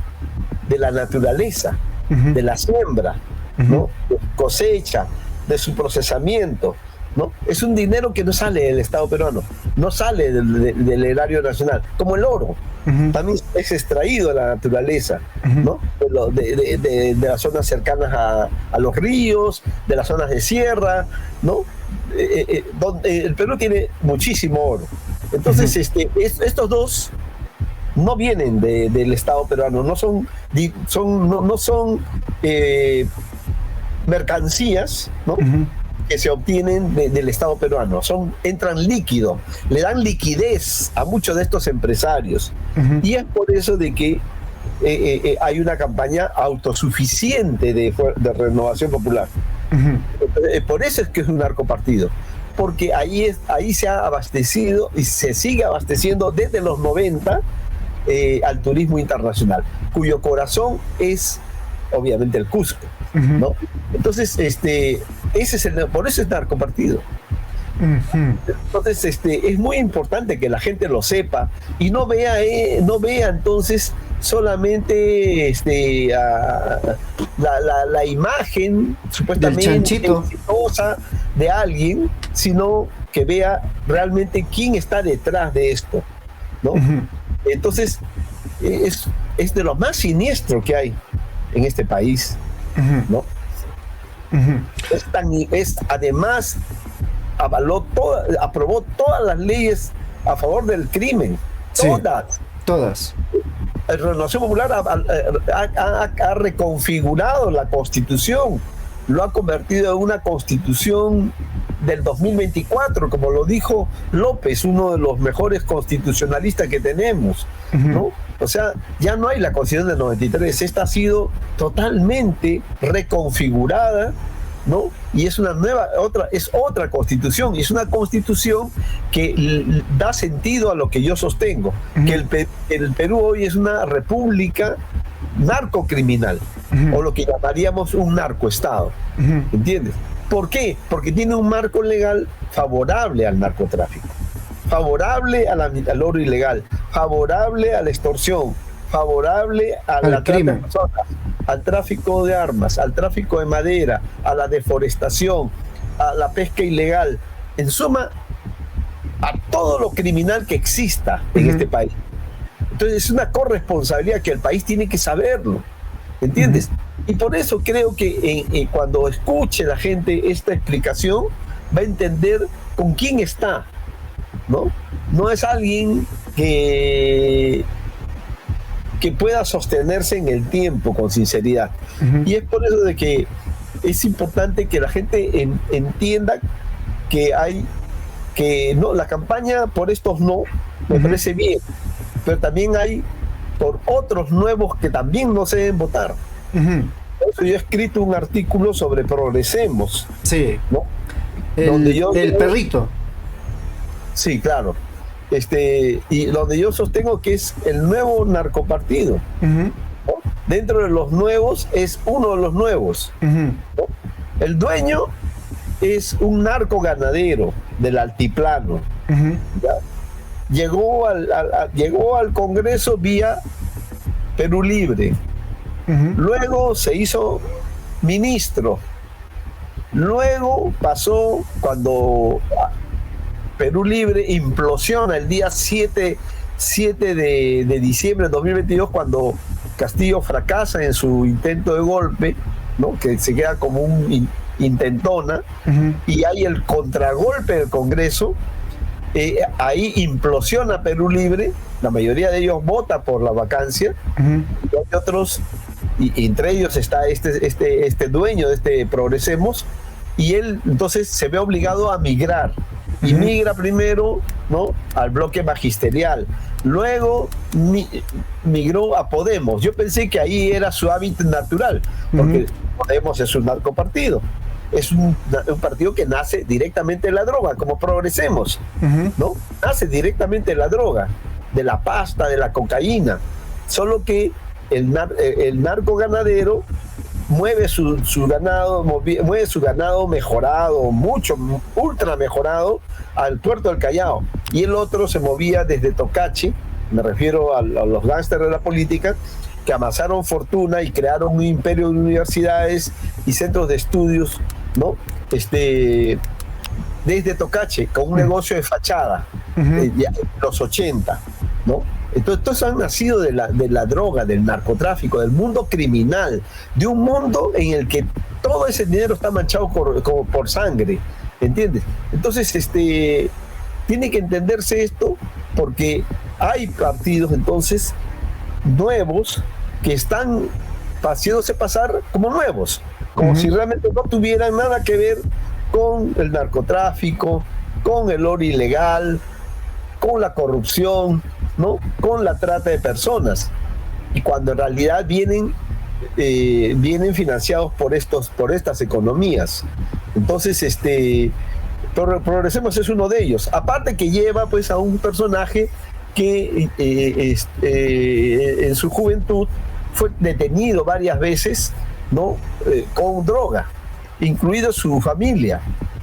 de la naturaleza, de la siembra, ¿no? De cosecha, de su procesamiento, ¿no? Es un dinero que no sale del Estado peruano, no sale del erario nacional, como el oro. También es extraído de la naturaleza, ¿no? De las zonas cercanas a los ríos, de las zonas de sierra, ¿no? Donde el Perú tiene muchísimo oro. Entonces, estos dos no vienen del Estado peruano, no son mercancías, ¿no? Que se obtienen del Estado peruano, entran líquido, le dan liquidez a muchos de estos empresarios. Y es por eso de que hay una campaña autosuficiente de renovación popular. Por eso es que es un narcopartido, porque ahí se ha abastecido y se sigue abasteciendo desde los 90 al turismo internacional, cuyo corazón es obviamente el Cusco, ¿no? Entonces, por eso es narcopartido. Entonces, es muy importante que la gente lo sepa y no vea entonces solamente la imagen supuestamente exitosa de alguien, sino que vea realmente quién está detrás de esto, ¿no? Entonces, es de lo más siniestro que hay en este país, ¿no? Además, aprobó todas las leyes a favor del crimen, todas. La Renovación Popular ha reconfigurado la Constitución, lo ha convertido en una Constitución del 2024, como lo dijo López, uno de los mejores constitucionalistas que tenemos, ¿no? O sea, ya no hay la Constitución del 93, esta ha sido totalmente reconfigurada, ¿no? Y es otra Constitución, y es una Constitución que da sentido a lo que yo sostengo, que el Perú hoy es una república narcocriminal, o lo que llamaríamos un narcoestado, ¿entiendes? ¿Por qué? Porque tiene un marco legal favorable al narcotráfico, favorable al oro ilegal, favorable a la extorsión, favorable al crimen, de personas, al tráfico de armas, al tráfico de madera, a la deforestación, a la pesca ilegal, en suma, a todo lo criminal que exista en este país. Entonces es una corresponsabilidad que el país tiene que saberlo, ¿entiendes? Y por eso creo que cuando escuche la gente esta explicación, va a entender con quién está, ¿no? No es alguien que pueda sostenerse en el tiempo con sinceridad. Y es por eso de que es importante que la gente entienda que la campaña por estos no me parece bien, pero también hay por otros nuevos que también no se deben votar. Por eso yo he escrito un artículo sobre Progresemos. Sí. ¿No? El perrito. Sí, claro. Y donde yo sostengo que es el nuevo narcopartido. ¿No? Dentro de los nuevos es uno de los nuevos. ¿No? El dueño es un narco ganadero del altiplano. ¿Ya? Llegó al Congreso vía Perú Libre. Luego se hizo ministro. Luego pasó cuando Perú Libre implosiona el día 7 de diciembre de 2022, cuando Castillo fracasa en su intento de golpe, ¿no? Que se queda como un intentona, y hay el contragolpe del Congreso. Ahí implosiona Perú Libre, la mayoría de ellos vota por la vacancia, y hay otros, y entre ellos está este dueño de este Progresemos, y él entonces se ve obligado a migrar, y migra primero, ¿no?, al bloque magisterial, luego migró a Podemos. Yo pensé que ahí era su hábitat natural, porque Podemos es un narcopartido. Es un partido que nace directamente de la droga, como Progresemos, ¿no? Nace directamente de la droga, de la pasta, de la cocaína. Solo que el narco ganadero mueve su ganado mejorado, mucho, ultra mejorado, al puerto del Callao. Y el otro se movía desde Tocachi, me refiero a los gángsters de la política, que amasaron fortuna y crearon un imperio de universidades y centros de estudios, ¿no? Desde Tocache, con un negocio de fachada, en los 80, ¿no? Entonces, todos han nacido de la droga, del narcotráfico, del mundo criminal, de un mundo en el que todo ese dinero está manchado por sangre, ¿entiendes? Entonces, tiene que entenderse esto, porque hay partidos entonces nuevos que están haciéndose pasar como nuevos, como si realmente no tuvieran nada que ver con el narcotráfico, con el oro ilegal, con la corrupción, ¿no? Con la trata de personas, y cuando en realidad vienen financiados por estas economías. Entonces, Progresemos es uno de ellos, aparte que lleva pues a un personaje que en su juventud fue detenido varias veces, ¿no? Con droga, incluido su familia,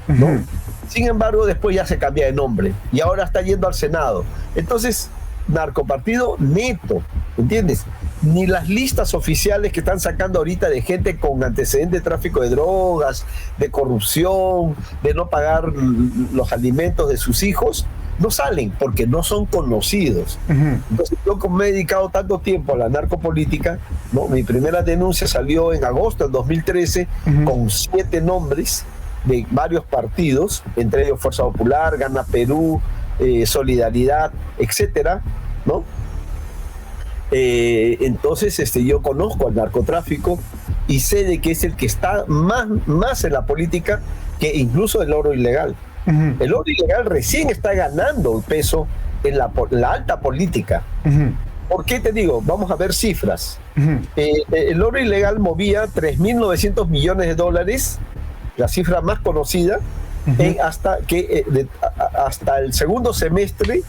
¿no? Sin embargo, después ya se cambia de nombre y ahora está yendo al Senado. Entonces, narcopartido neto, ¿entiendes? Ni las listas oficiales que están sacando ahorita de gente con antecedentes de tráfico de drogas, de corrupción, de no pagar los alimentos de sus hijos, no salen porque no son conocidos. Entonces, yo como me he dedicado tanto tiempo a la narcopolítica, ¿no? Mi primera denuncia salió en agosto del 2013 con 7 nombres de varios partidos, entre ellos Fuerza Popular, Gana Perú, Solidaridad, etcétera, ¿no? Entonces, yo conozco al narcotráfico y sé de que es el que está más en la política que incluso el oro ilegal. El oro ilegal recién está ganando peso en la alta política. ¿Por qué te digo? Vamos a ver cifras. El oro ilegal movía 3.900 millones de dólares, la cifra más conocida, hasta el segundo semestre,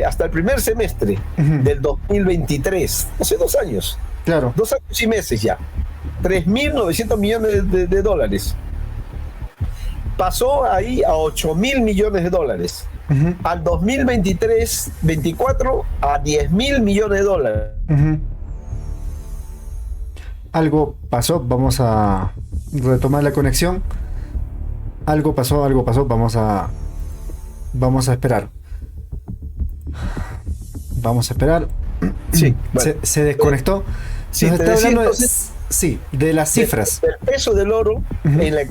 hasta el primer semestre del 2023, hace 2 años. Claro. 2 años y meses ya. 3.900 millones de dólares. Pasó ahí a 8.000 millones de dólares. Al 2023-24 a 10.000 millones de dólares. Algo pasó, vamos a retomar la conexión. Algo pasó, vamos a esperar. Vamos a esperar. Sí, bueno. Se desconectó. Sí, nos está hablando entonces, de las cifras. El peso del oro en la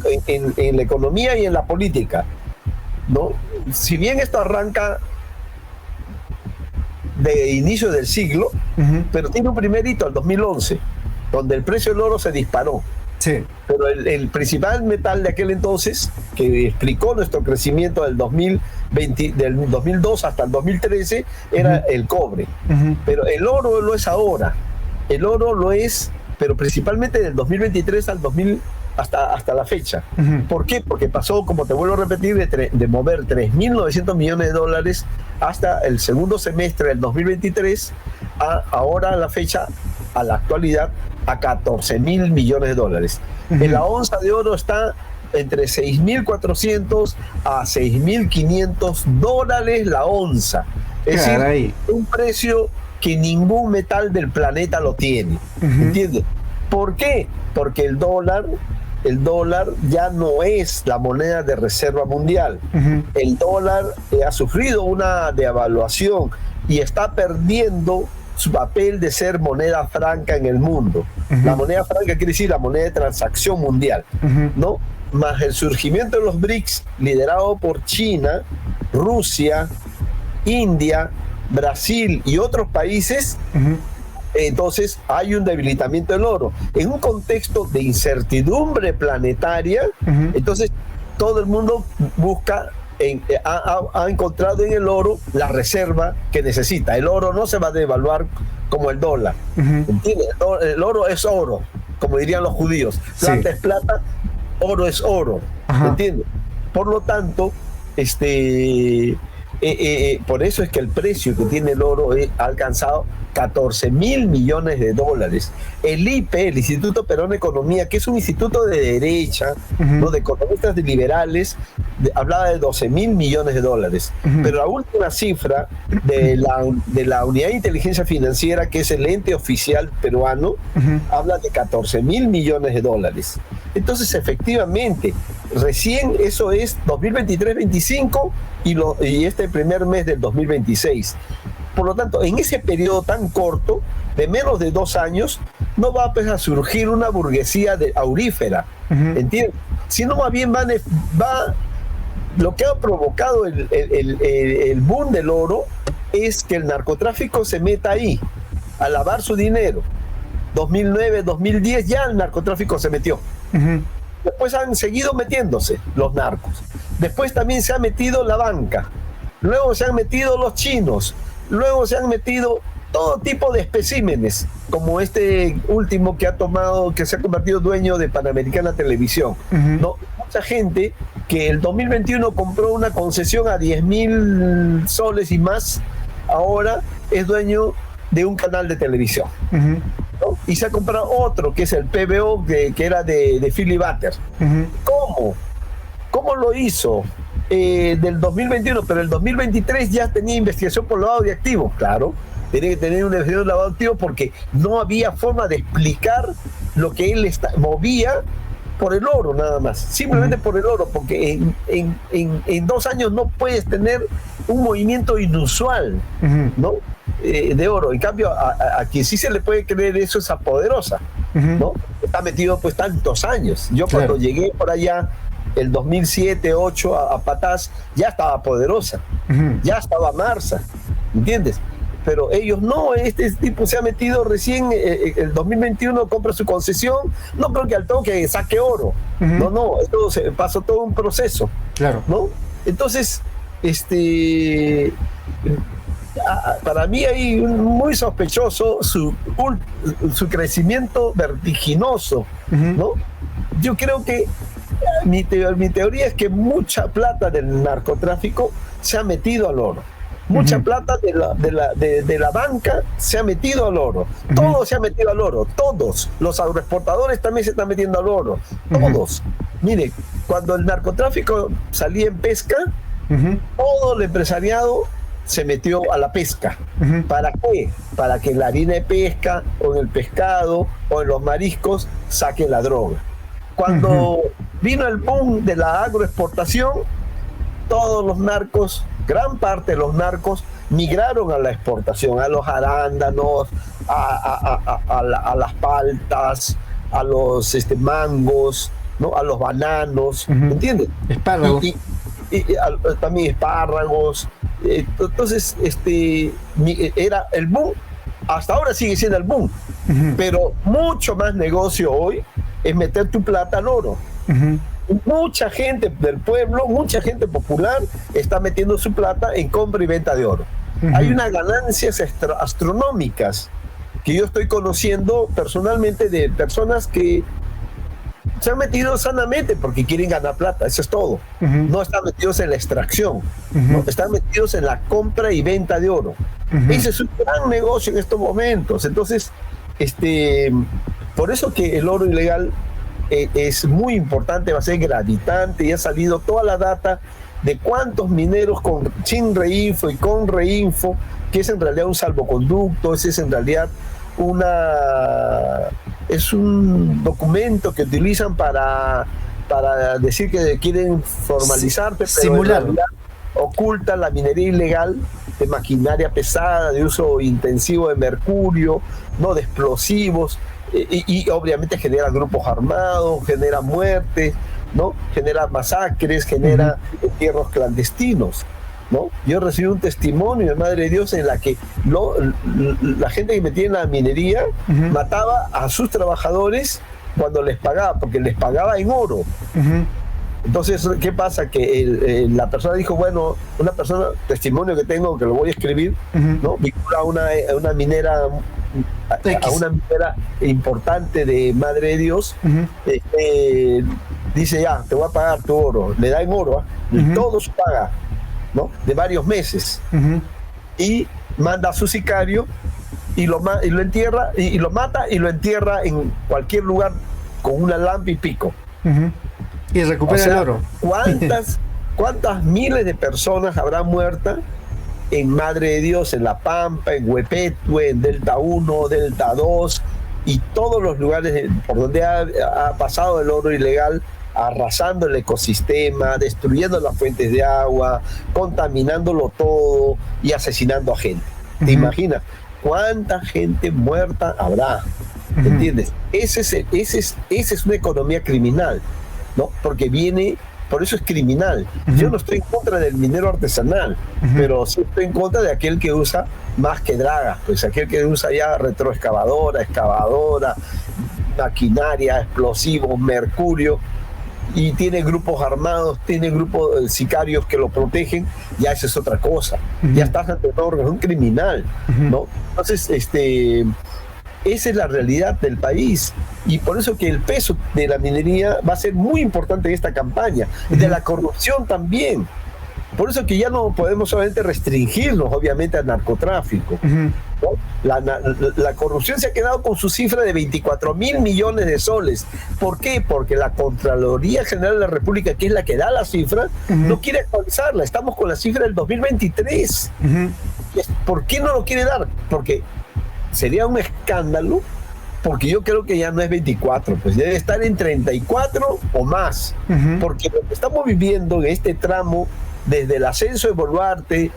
economía y en la política, ¿no? Si bien esto arranca de inicio del siglo, pero tiene un primer hito, el 2011, donde el precio del oro se disparó. Sí. Pero el principal metal de aquel entonces, que explicó nuestro crecimiento del 2002 hasta el 2013, era el cobre. Pero el oro lo es ahora. El oro lo es, pero principalmente del 2023 al 2000 hasta la fecha. ¿Por qué? Porque pasó, como te vuelvo a repetir, de mover 3.900 millones de dólares hasta el segundo semestre del 2023 ahora a la fecha, a la actualidad, a 14.000 millones de dólares. La onza de oro está entre 6.400 a 6.500 dólares la onza. Es decir, un precio que ningún metal del planeta lo tiene. ¿Entiendes? ¿Por qué? Porque el dólar ya no es la moneda de reserva mundial. El dólar ha sufrido una devaluación y está perdiendo su papel de ser moneda franca en el mundo. La moneda franca quiere decir la moneda de transacción mundial, ¿no? Más el surgimiento de los BRICS, liderado por China, Rusia, India, Brasil y otros países, entonces hay un debilitamiento del oro. En un contexto de incertidumbre planetaria, entonces todo el mundo busca, ha encontrado en el oro la reserva que necesita. El oro no se va a devaluar como el dólar. ¿Entiendes? El oro es oro, como dirían los judíos, plata es plata, oro es oro, ¿entiendes? Por lo tanto, por eso es que el precio que tiene el oro ha alcanzado 14 mil millones de dólares. El IPE, el Instituto Peruano de Economía, que es un instituto de derecha, ¿no?, de economistas liberales, hablaba de 12 mil millones de dólares. Pero la última cifra de la Unidad de Inteligencia Financiera, que es el ente oficial peruano, habla de 14 mil millones de dólares. Entonces, efectivamente, recién eso es 2023-25 y este primer mes del 2026. Por lo tanto, en ese periodo tan corto, de menos de 2 años, no va pues, a surgir una burguesía aurífera, ¿entiendes? Sino más bien lo que ha provocado el boom del oro es que el narcotráfico se meta ahí, a lavar su dinero. 2009, 2010 ya el narcotráfico se metió. Después han seguido metiéndose los narcos. Después también se ha metido la banca. Luego se han metido los chinos. Luego se han metido todo tipo de especímenes, como este último que se ha convertido dueño de Panamericana Televisión. ¿No? Mucha gente que el 2021 compró una concesión a 10.000 soles y más, ahora es dueño de un canal de televisión. ¿No? Y se ha comprado otro, que es el PBO, que era de Philly Butter. ¿Cómo? ¿Cómo lo hizo? Del 2021, pero el 2023 ya tenía investigación por lavado de activos. Claro, tenía que tener una investigación de lavado de activos porque no había forma de explicar lo que él movía por el oro nada más, simplemente por el oro, porque en 2 años no puedes tener un movimiento inusual, ¿no? De oro. En cambio, a quien sí se le puede creer eso es a Poderosa, ¿no? Está metido pues tantos años. Yo cuando llegué por allá, el 2007-2008 a Patás, ya estaba Poderosa, ya estaba Marsa, ¿entiendes? Pero ellos no, este tipo se ha metido recién, el 2021 compra su concesión, no creo que al toque saque oro, no, esto pasó todo un proceso, ¿no? Entonces, para mí hay muy sospechoso su crecimiento vertiginoso, ¿no? Yo creo que mi teoría es que mucha plata del narcotráfico se ha metido al oro. Mucha plata de la banca se ha metido al oro. Todo se ha metido al oro. Todos. Los agroexportadores también se están metiendo al oro. Todos. Mire, cuando el narcotráfico salía en pesca, todo el empresariado se metió a la pesca. ¿Para qué? Para que en la harina de pesca, o en el pescado, o en los mariscos, saquen la droga. Cuando vino el boom de la agroexportación, todos los narcos, gran parte de los narcos, migraron a la exportación, a los arándanos, a las paltas, a los mangos, ¿no? A los bananos, ¿entiendes? Espárragos. Y también espárragos. Entonces, era el boom, hasta ahora sigue siendo el boom, pero mucho más negocio hoy es meter tu plata al oro. Mucha gente del pueblo, mucha gente popular está metiendo su plata en compra y venta de oro. Hay unas ganancias astronómicas que yo estoy conociendo personalmente de personas que se han metido sanamente porque quieren ganar plata, eso es todo. No están metidos en la extracción, ¿no? Están metidos en la compra y venta de oro. Ese es un gran negocio en estos momentos. Entonces, por eso que el oro ilegal es muy importante, va a ser gravitante, y ha salido toda la data de cuántos mineros sin reinfo y con reinfo, que es en realidad un salvoconducto, ese es en realidad es un documento que utilizan para decir que quieren formalizarte, pero simular. En realidad oculta la minería ilegal de maquinaria pesada, de uso intensivo de mercurio, no de explosivos, y obviamente genera grupos armados, genera muertes, ¿no? Genera masacres, genera entierros clandestinos, ¿no? Yo recibí un testimonio de Madre de Dios en la que la gente que metía en la minería mataba a sus trabajadores cuando les pagaba, porque les pagaba en oro. Entonces, ¿qué pasa? Que la persona dijo, bueno, una persona, testimonio que tengo, que lo voy a escribir, ¿no? Vincula a una minera a una minera importante de Madre de Dios, dice, ya, te voy a pagar tu oro, le da en oro, y todo se paga, ¿no? De varios meses, y manda a su sicario y lo entierra, y lo mata y lo entierra en cualquier lugar con una lámpara y pico. Y recupera el oro. ¿Cuántas miles de personas habrán muerto en Madre de Dios, en La Pampa, en Huepetue, en Delta 1, Delta 2 y todos los lugares por donde ha pasado el oro ilegal, arrasando el ecosistema, destruyendo las fuentes de agua, contaminándlo todo y asesinando a gente? ¿Te imaginas cuánta gente muerta habrá? ¿Entiendes? Esa es una economía criminal, ¿no? Porque por eso es criminal. Yo no estoy en contra del minero artesanal, pero sí estoy en contra de aquel que usa más que dragas, pues aquel que usa ya retroexcavadora, excavadora, maquinaria, explosivos, mercurio, y tiene grupos armados, tiene grupos sicarios que lo protegen, ya esa es otra cosa. Ya estás ante una organización criminal, ¿no? Entonces, esa es la realidad del país, y por eso que el peso de la minería va a ser muy importante en esta campaña, de la corrupción también. Por eso que ya no podemos solamente restringirnos, obviamente, al narcotráfico, ¿no? La corrupción se ha quedado con su cifra de 24.000 millones de soles. ¿Por qué? Porque la Contraloría General de la República, que es la que da la cifra, no quiere actualizarla. Estamos con la cifra del 2023. ¿Por qué no lo quiere dar? Porque sería un escándalo, porque yo creo que ya no es 24, pues debe estar en 34 o más, porque lo que estamos viviendo en este tramo, desde el ascenso de Boluarte,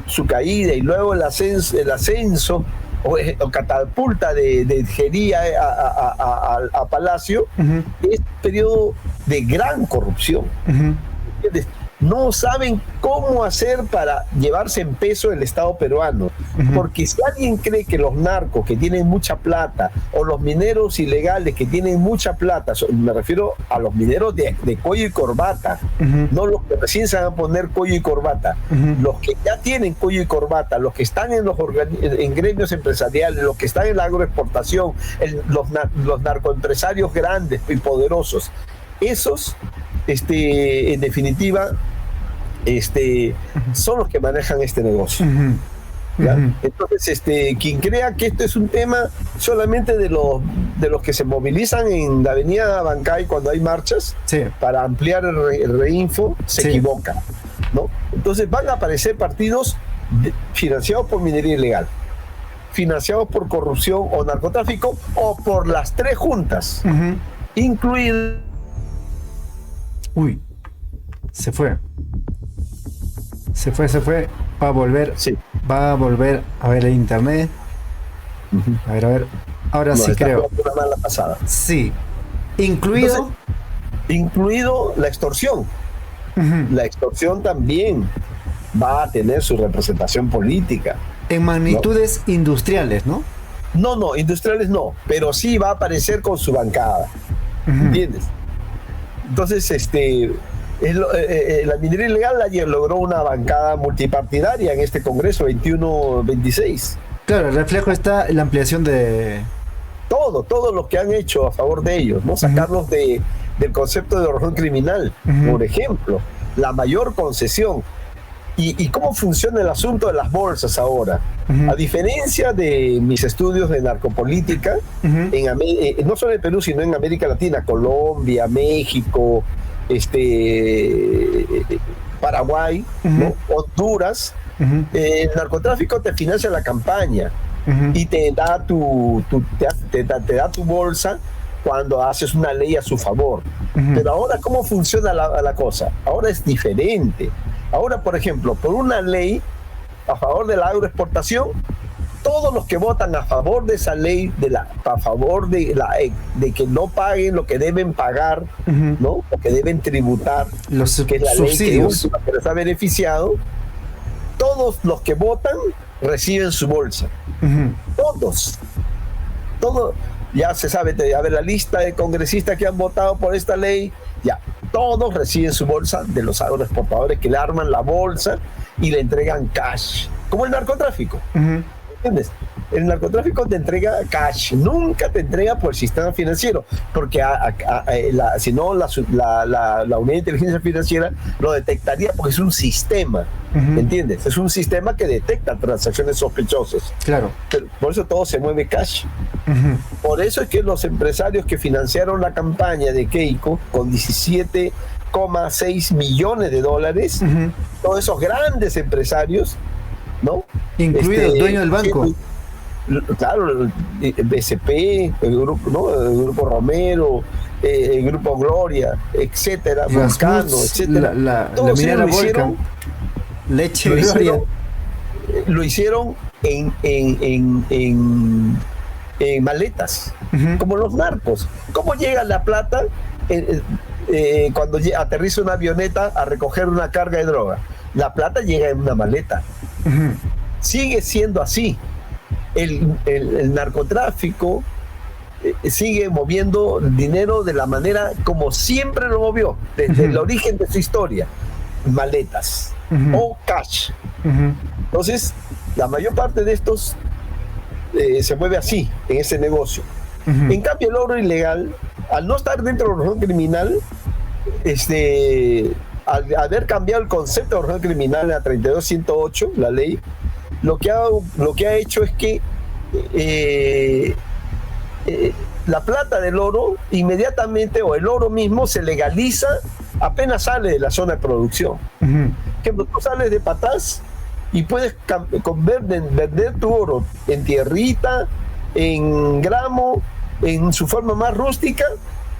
su caída, y luego el ascenso o catapulta de Jería a Palacio, es un periodo de gran corrupción. ¿Entiendes? No saben cómo hacer para llevarse en peso el Estado peruano, porque si alguien cree que los narcos que tienen mucha plata, o los mineros ilegales que tienen mucha plata, me refiero a los mineros de cuello y corbata, no los que recién se van a poner cuello y corbata, los que ya tienen cuello y corbata, los que están en gremios empresariales, los que están en la agroexportación, los narcoempresarios grandes y poderosos, esos, en definitiva, son los que manejan este negocio. Entonces, quien crea que esto es un tema solamente de los que se movilizan en la avenida Bancay cuando hay marchas para ampliar el reinfo, se equivoca, ¿no? Entonces van a aparecer partidos financiados por minería ilegal, financiados por corrupción o narcotráfico, o por las tres juntas, incluido. Uy, se fue. Va a volver. Sí. Va a volver a ver el internet. A ver. Ahora no, sí creo. Una mala pasada. Sí. Incluido. Entonces, incluido la extorsión. La extorsión también va a tener su representación política. En magnitudes industriales, ¿no? No, industriales no, pero sí va a aparecer con su bancada. ¿Entiendes? Entonces, la minería ilegal ayer logró una bancada multipartidaria en este Congreso 21-26. Claro, el reflejo está en la ampliación de... Todo lo que han hecho a favor de ellos, ¿no? Sacarlos del concepto de organización criminal, por ejemplo, la mayor concesión. ¿Y cómo funciona el asunto de las bolsas ahora? A diferencia de mis estudios de narcopolítica, no solo en Perú, sino en América Latina, Colombia, México, Paraguay, ¿no? Honduras, el narcotráfico te financia la campaña y te da tu bolsa cuando haces una ley a su favor. Pero ahora, ¿cómo funciona la cosa? Ahora es diferente. Ahora, por ejemplo, por una ley a favor de la agroexportación, todos los que votan a favor de esa ley, a favor de que no paguen lo que deben pagar, ¿no? Lo que deben tributar, que es la subsidios. ley que les ha beneficiado, todos los que votan reciben su bolsa. Todos. Ya se sabe, a ver, la lista de congresistas que han votado por esta ley, ya, todos reciben su bolsa de los agroexportadores que le arman la bolsa y le entregan cash, como el narcotráfico. ¿Entiendes? el narcotráfico te entrega cash, nunca te entrega por el sistema financiero, porque si no la unidad de inteligencia financiera lo detectaría porque es un sistema, ¿entiendes? Es un sistema que detecta transacciones sospechosas. Claro. Por eso todo se mueve cash. Por eso es que los empresarios que financiaron la campaña de Keiko con 17,6 millones de dólares, todos esos grandes empresarios, ¿no? Incluido el dueño del banco. Claro, el BCP, el grupo, ¿no? El grupo Romero, el grupo Gloria, etcétera, Volcano, etcétera. La minera Volcan, Leche Gloria. Lo hicieron en maletas, como los narcos. ¿Cómo llega la plata cuando aterriza una avioneta a recoger una carga de droga? La plata llega en una maleta. Sigue siendo así. El narcotráfico sigue moviendo dinero de la manera como siempre lo movió, desde el origen de su historia. Maletas o cash. Entonces, la mayor parte de estos se mueve así, en ese negocio. En cambio, el oro ilegal, al no estar dentro de la organización criminal, al haber cambiado el concepto de organización criminal a 32108, la ley, lo que ha hecho es que la plata del oro inmediatamente, o el oro mismo, se legaliza apenas sale de la zona de producción. Que tú sales de Patás y puedes vender tu oro en tierrita, en gramo, en su forma más rústica,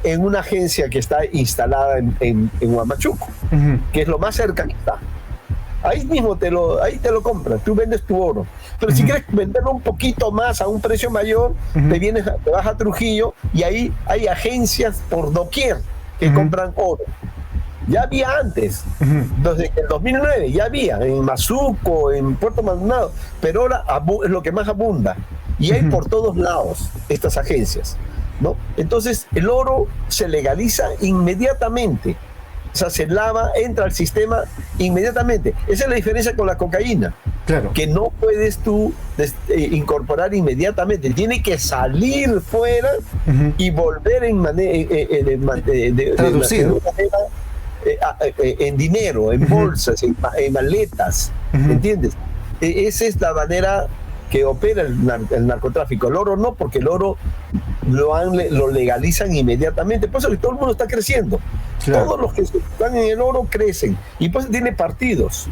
en una agencia que está instalada en Huamachuco, que es lo más cerca que está. Ahí mismo te lo compras, tú vendes tu oro. Pero si quieres venderlo un poquito más a un precio mayor, te vas a Trujillo y ahí hay agencias por doquier que compran oro. Ya había antes, desde el 2009 ya había, en Mazuco, en Puerto Maldonado, pero ahora es lo que más abunda. Y hay por todos lados estas agencias, ¿no? Entonces el oro se legaliza inmediatamente. O sea, se lava, entra al sistema inmediatamente. Esa es la diferencia con la cocaína. Claro. Que no puedes tú incorporar inmediatamente. Tiene que salir fuera y volver traducido. En dinero, en bolsas, en maletas. ¿Entiendes? Esa es la manera que opera el narcotráfico. El oro no, porque el oro lo legalizan inmediatamente. Por eso que todo el mundo está creciendo. Claro. Todos los que están en el oro crecen. Y pues tiene partidos.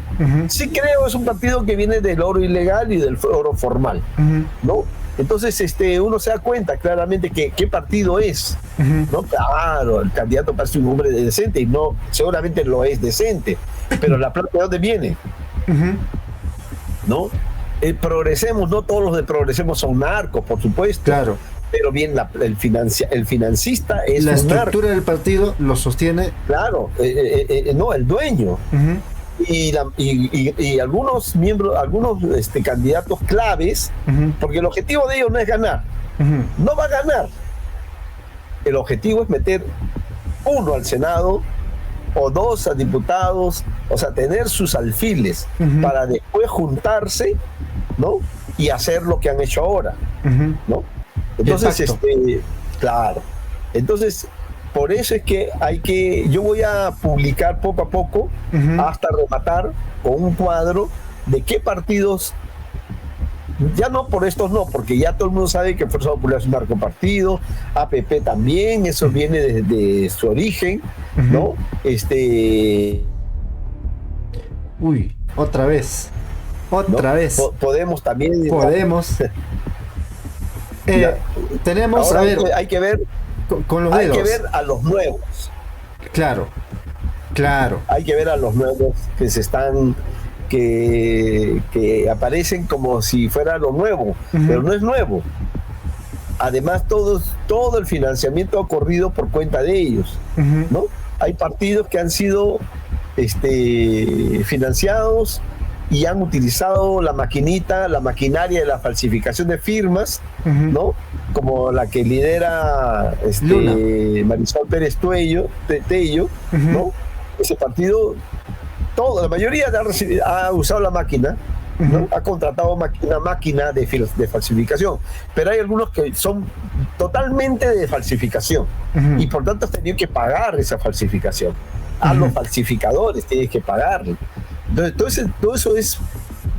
Sí creo, es un partido que viene del oro ilegal y del oro formal. ¿No? Entonces uno se da cuenta claramente que qué partido es. ¿No? Claro, el candidato parece un hombre decente y no, seguramente lo es decente. Pero la plata, ¿de dónde viene? ¿No? Progresemos, no todos los de Progresemos son narcos, por supuesto. Claro. Pero bien, el financista es la un estructura narco. del partido lo sostiene. Claro, no, el dueño. Y algunos miembros, algunos candidatos claves, porque el objetivo de ellos no es ganar. No va a ganar. El objetivo es meter uno al Senado o dos a diputados, o sea, tener sus alfiles para después juntarse, ¿no? Y hacer lo que han hecho ahora, ¿no? Entonces, claro. Entonces, por eso es que yo voy a publicar poco a poco, hasta rematar con un cuadro de qué partidos, ya no por estos no, porque ya todo el mundo sabe que Fuerza Popular es un narcopartido, APP también, eso viene desde su origen, ¿no? Uy, otra vez. Podemos también. Podemos. Tenemos, ahora a ver, hay que ver con los dedos. Hay que ver a los nuevos. Claro. Hay que ver a los nuevos que aparecen como si fuera lo nuevo, pero no es nuevo. Además, todo el financiamiento ha corrido por cuenta de ellos, ¿no? Hay partidos que han sido financiados y han utilizado la maquinaria de la falsificación de firmas, ¿no? Como la que lidera Marisol Pérez Tello, ¿no? Ese partido, la mayoría ha usado la máquina, ¿no? Ha contratado una máquina de falsificación, pero hay algunos que son totalmente de falsificación y por tanto has tenido que pagar esa falsificación. A los falsificadores tienes que pagarle. Entonces, todo eso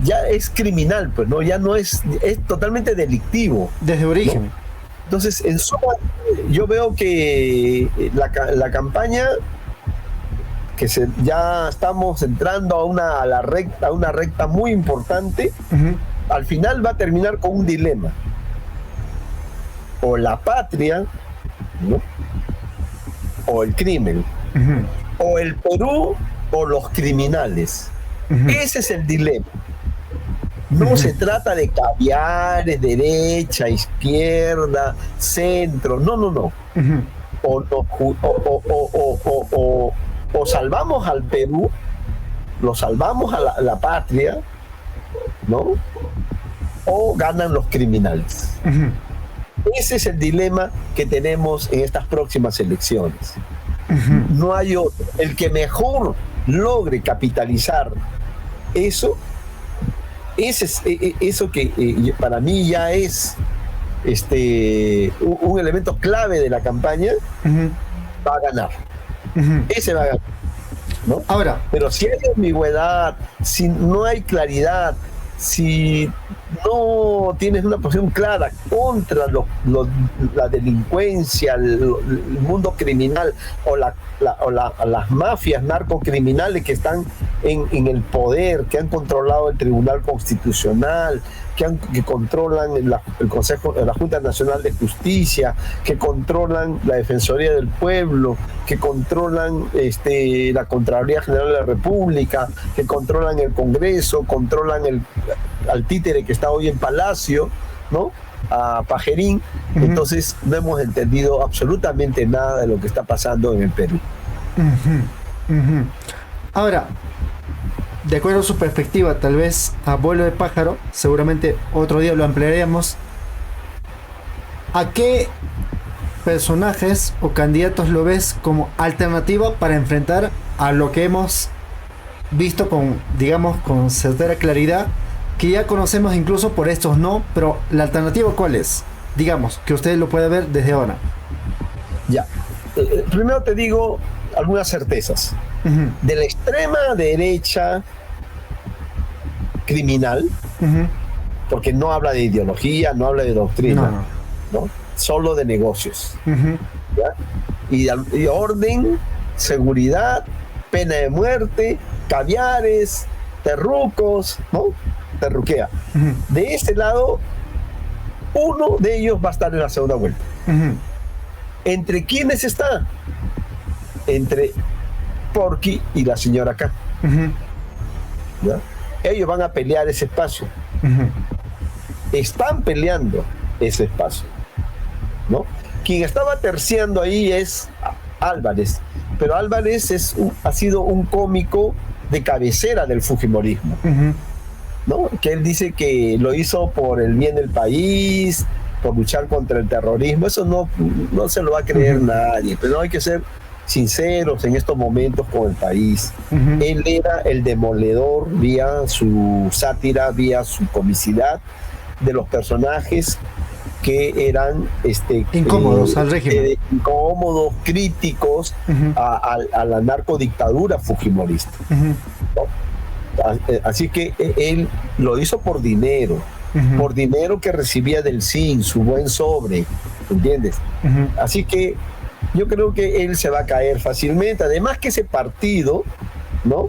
ya es criminal, pues, ¿no? Ya no es totalmente delictivo. Desde origen. ¿No? Entonces, en suma, yo veo que la campaña, que ya estamos entrando a una recta muy importante, al final va a terminar con un dilema. O la patria, ¿no? O el crimen. O el Perú o los criminales. Ese es el dilema. No se trata de caviares, derecha, izquierda, centro. No. O salvamos al Perú, lo salvamos a la patria, ¿no? O ganan los criminales. Ese es el dilema que tenemos en estas próximas elecciones. No hay otro. El que mejor logre capitalizar eso que para mí ya es un elemento clave de la campaña, va a ganar. Ese va a ganar, ¿no? Ahora, pero si hay ambigüedad, si no hay claridad, si no tienes una posición clara contra la delincuencia, el mundo criminal o las mafias narcocriminales que están en el poder, que han controlado el Tribunal Constitucional, que controlan el Consejo, la Junta Nacional de Justicia, que controlan la Defensoría del Pueblo, que controlan la Contraloría General de la República, que controlan el Congreso, controlan al títere que está hoy en Palacio, ¿no? A Pajerín. Entonces no hemos entendido absolutamente nada de lo que está pasando en el Perú. Ahora, de acuerdo a su perspectiva, tal vez a vuelo de pájaro, seguramente otro día lo ampliaremos, ¿a qué personajes o candidatos lo ves como alternativa para enfrentar a lo que hemos visto con certera claridad, que ya conocemos incluso por estos no, pero la alternativa cuál es? Digamos, que usted lo puede ver desde ahora. Ya. Primero te digo algunas certezas. De la extrema derecha criminal, porque no habla de ideología, no habla de doctrina, ¿no? Solo de negocios. ¿Ya? Y orden, seguridad, pena de muerte, caviares, terrucos, ¿no? Terruquea. De ese lado, uno de ellos va a estar en la segunda vuelta. ¿Entre quiénes está? Entre Porky y la señora K. ¿Ya? Ellos van a pelear ese espacio. Están peleando ese espacio, ¿no? Quien estaba terciando ahí es Álvarez, pero Álvarez ha sido un cómico de cabecera del fujimorismo, ¿no? Que él dice que lo hizo por el bien del país, por luchar contra el terrorismo. Eso no se lo va a creer nadie, pero hay que ser sinceros en estos momentos con el país. Él era el demoledor vía su sátira, vía su comicidad de los personajes que eran incómodos al régimen, incómodos, críticos a la narcodictadura fujimorista, ¿no? Así que él lo hizo por dinero, por dinero que recibía del SIN, su buen sobre, ¿entiendes? Así que yo creo que él se va a caer fácilmente. Además que ese partido, ¿no?,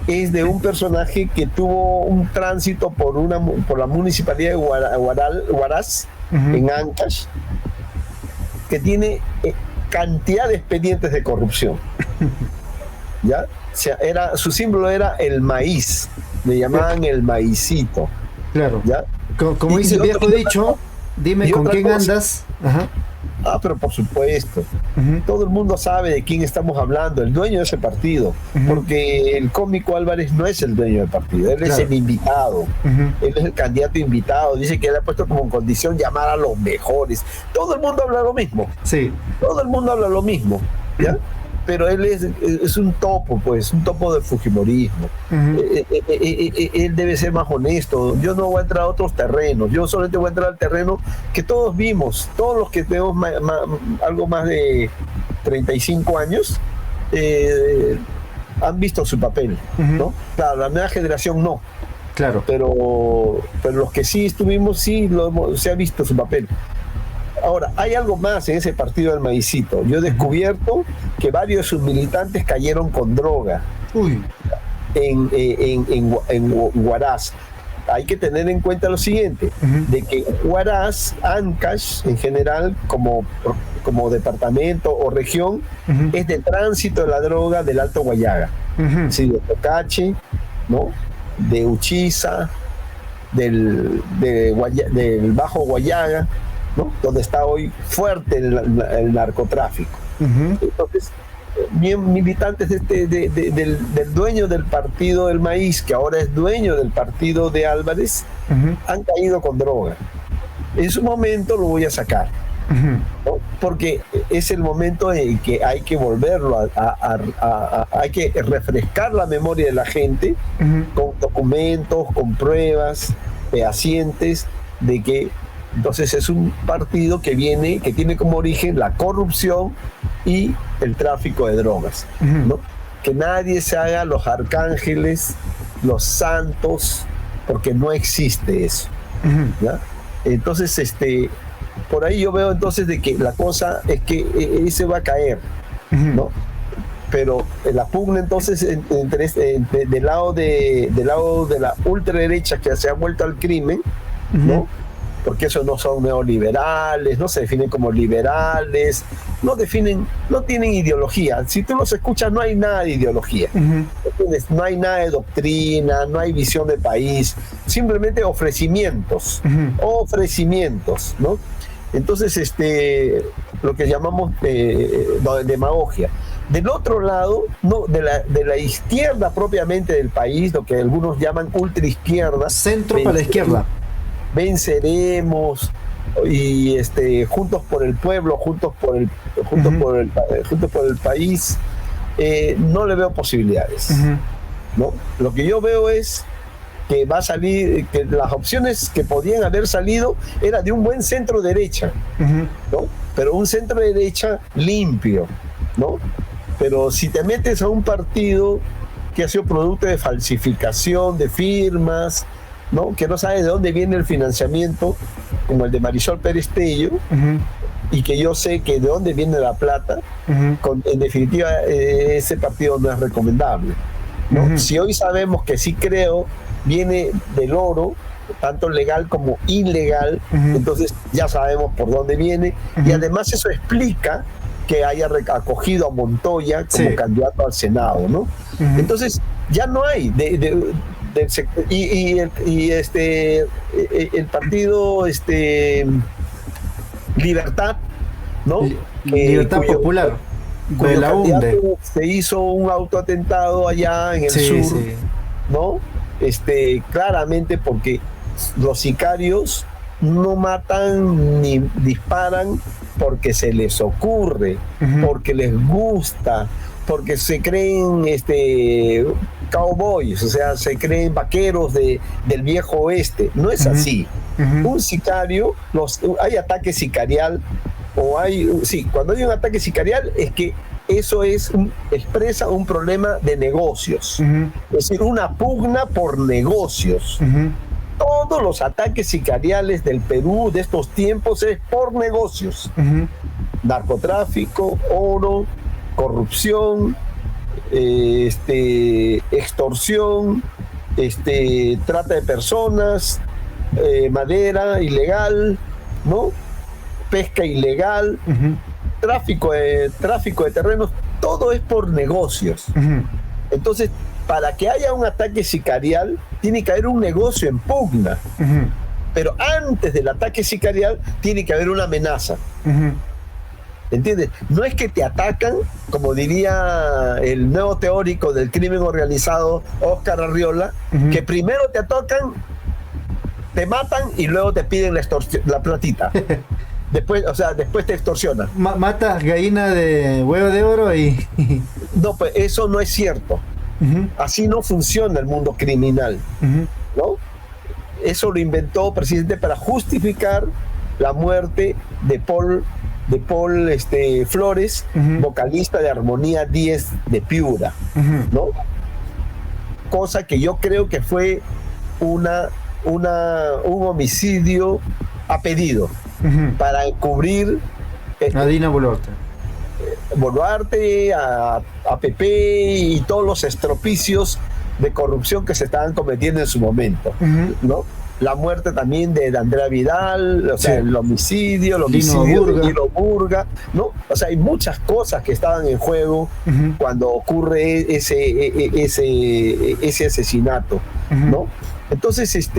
es de un personaje que tuvo un tránsito por la municipalidad de Huaraz, en Ancash, que tiene cantidad de expedientes de corrupción. ¿Ya? O sea, su símbolo era el maíz, le llamaban el maicito. Claro. ¿Ya? Como dice el viejo dicho, dime con quién andas. Pero por supuesto, todo el mundo sabe de quién estamos hablando, el dueño de ese partido, porque el cómico Álvarez no es el dueño del partido, él es el invitado, él es el candidato invitado, dice que él ha puesto como condición llamar a los mejores. Todo el mundo habla lo mismo. Sí. Todo el mundo habla lo mismo, ¿ya? pero él es un topo, pues, un topo del fujimorismo. Él debe ser más honesto. Yo no voy a entrar a otros terrenos, yo solamente voy a entrar al terreno que todos vimos, todos los que tenemos algo más de 35 años, han visto su papel, ¿no? Claro, la nueva generación no. Claro. Pero los que sí estuvimos, sí se ha visto su papel. Ahora, hay algo más en ese partido del Maicito. Yo he descubierto que varios de sus militantes cayeron con droga en Huaraz. Hay que tener en cuenta lo siguiente, de que Huaraz, Ancash, en general, como departamento o región, es de tránsito de la droga del Alto Guayaga. Sí, de Tocache, ¿no? De Uchiza, del Bajo Guayaga, ¿no? Donde está hoy fuerte el narcotráfico. Entonces, militantes del dueño del partido del Maíz, que ahora es dueño del partido de Álvarez, han caído con droga. En su momento lo voy a sacar, ¿no? Porque es el momento en que hay que volverlo hay que refrescar la memoria de la gente con documentos, con pruebas fehacientes de que entonces es un partido que tiene como origen la corrupción y el tráfico de drogas, ¿no? Que nadie se haga los arcángeles, los santos, porque no existe eso, ¿ya? Entonces, por ahí yo veo entonces de que la cosa es que ese va a caer, ¿no? Pero la pugna entonces del lado de la ultraderecha que se ha vuelto al crimen, ¿no? Porque esos no son neoliberales, no se definen como liberales, no tienen ideología. Si tú los escuchas, no hay nada de ideología. No hay nada de doctrina, no hay visión de país, simplemente ofrecimientos, ¿no? Entonces, lo que llamamos demagogia. Del otro lado, no, de la izquierda propiamente del país, lo que algunos llaman ultraizquierda. Centro para la izquierda. Venceremos y juntos por el pueblo, juntos por el país, no le veo posibilidades, ¿no? Lo que yo veo es que va a salir, que las opciones que podían haber salido era de un buen centro derecha, ¿no? Pero un centro derecha limpio, ¿no? Pero si te metes a un partido que ha sido producto de falsificación de firmas, ¿no? Que no sabe de dónde viene el financiamiento, como el de Marisol Pérez Tello, y que yo sé que de dónde viene la plata, en definitiva ese partido no es recomendable, ¿no? Si hoy sabemos que sí creo viene del oro, tanto legal como ilegal, entonces ya sabemos por dónde viene, y además eso explica que haya acogido a Montoya como candidato al Senado, ¿no? Entonces ya no hay el partido Libertad, ¿no? Libertad Popular de la UNDE. Se hizo un autoatentado allá en el sur, ¿no? Claramente porque los sicarios no matan ni disparan porque se les ocurre, porque les gusta, porque se creen cowboys, o sea, se creen vaqueros del viejo oeste. No es así. Un sicario, hay ataque sicarial, cuando hay un ataque sicarial es que eso expresa un problema de negocios, es decir, una pugna por negocios. Todos los ataques sicariales del Perú de estos tiempos es por negocios. Narcotráfico, oro, corrupción, extorsión, trata de personas, madera ilegal, ¿no? Pesca ilegal, tráfico de terrenos, todo es por negocios. Entonces, para que haya un ataque sicarial, tiene que haber un negocio en pugna. Pero antes del ataque sicarial, tiene que haber una amenaza. ¿Entiendes? No es que te atacan, como diría el nuevo teórico del crimen organizado, Oscar Arriola, que primero te atacan, te matan y luego te piden la platita. Después, o sea, después te extorsiona. Matas gallina de huevo de oro y... No, pues eso no es cierto. Así no funciona el mundo criminal, ¿no? Eso lo inventó precisamente para justificar la muerte de Paul Flores, vocalista de Armonía 10 de Piura, ¿no? Cosa que yo creo que fue un homicidio a pedido para encubrir a Dina Boluarte, a Pepe y todos los estropicios de corrupción que se estaban cometiendo en su momento, ¿no? La muerte también de Andrea Vidal, o sea, el homicidio de Dino Burga, ¿no? O sea, hay muchas cosas que estaban en juego cuando ocurre ese asesinato, ¿no? Entonces,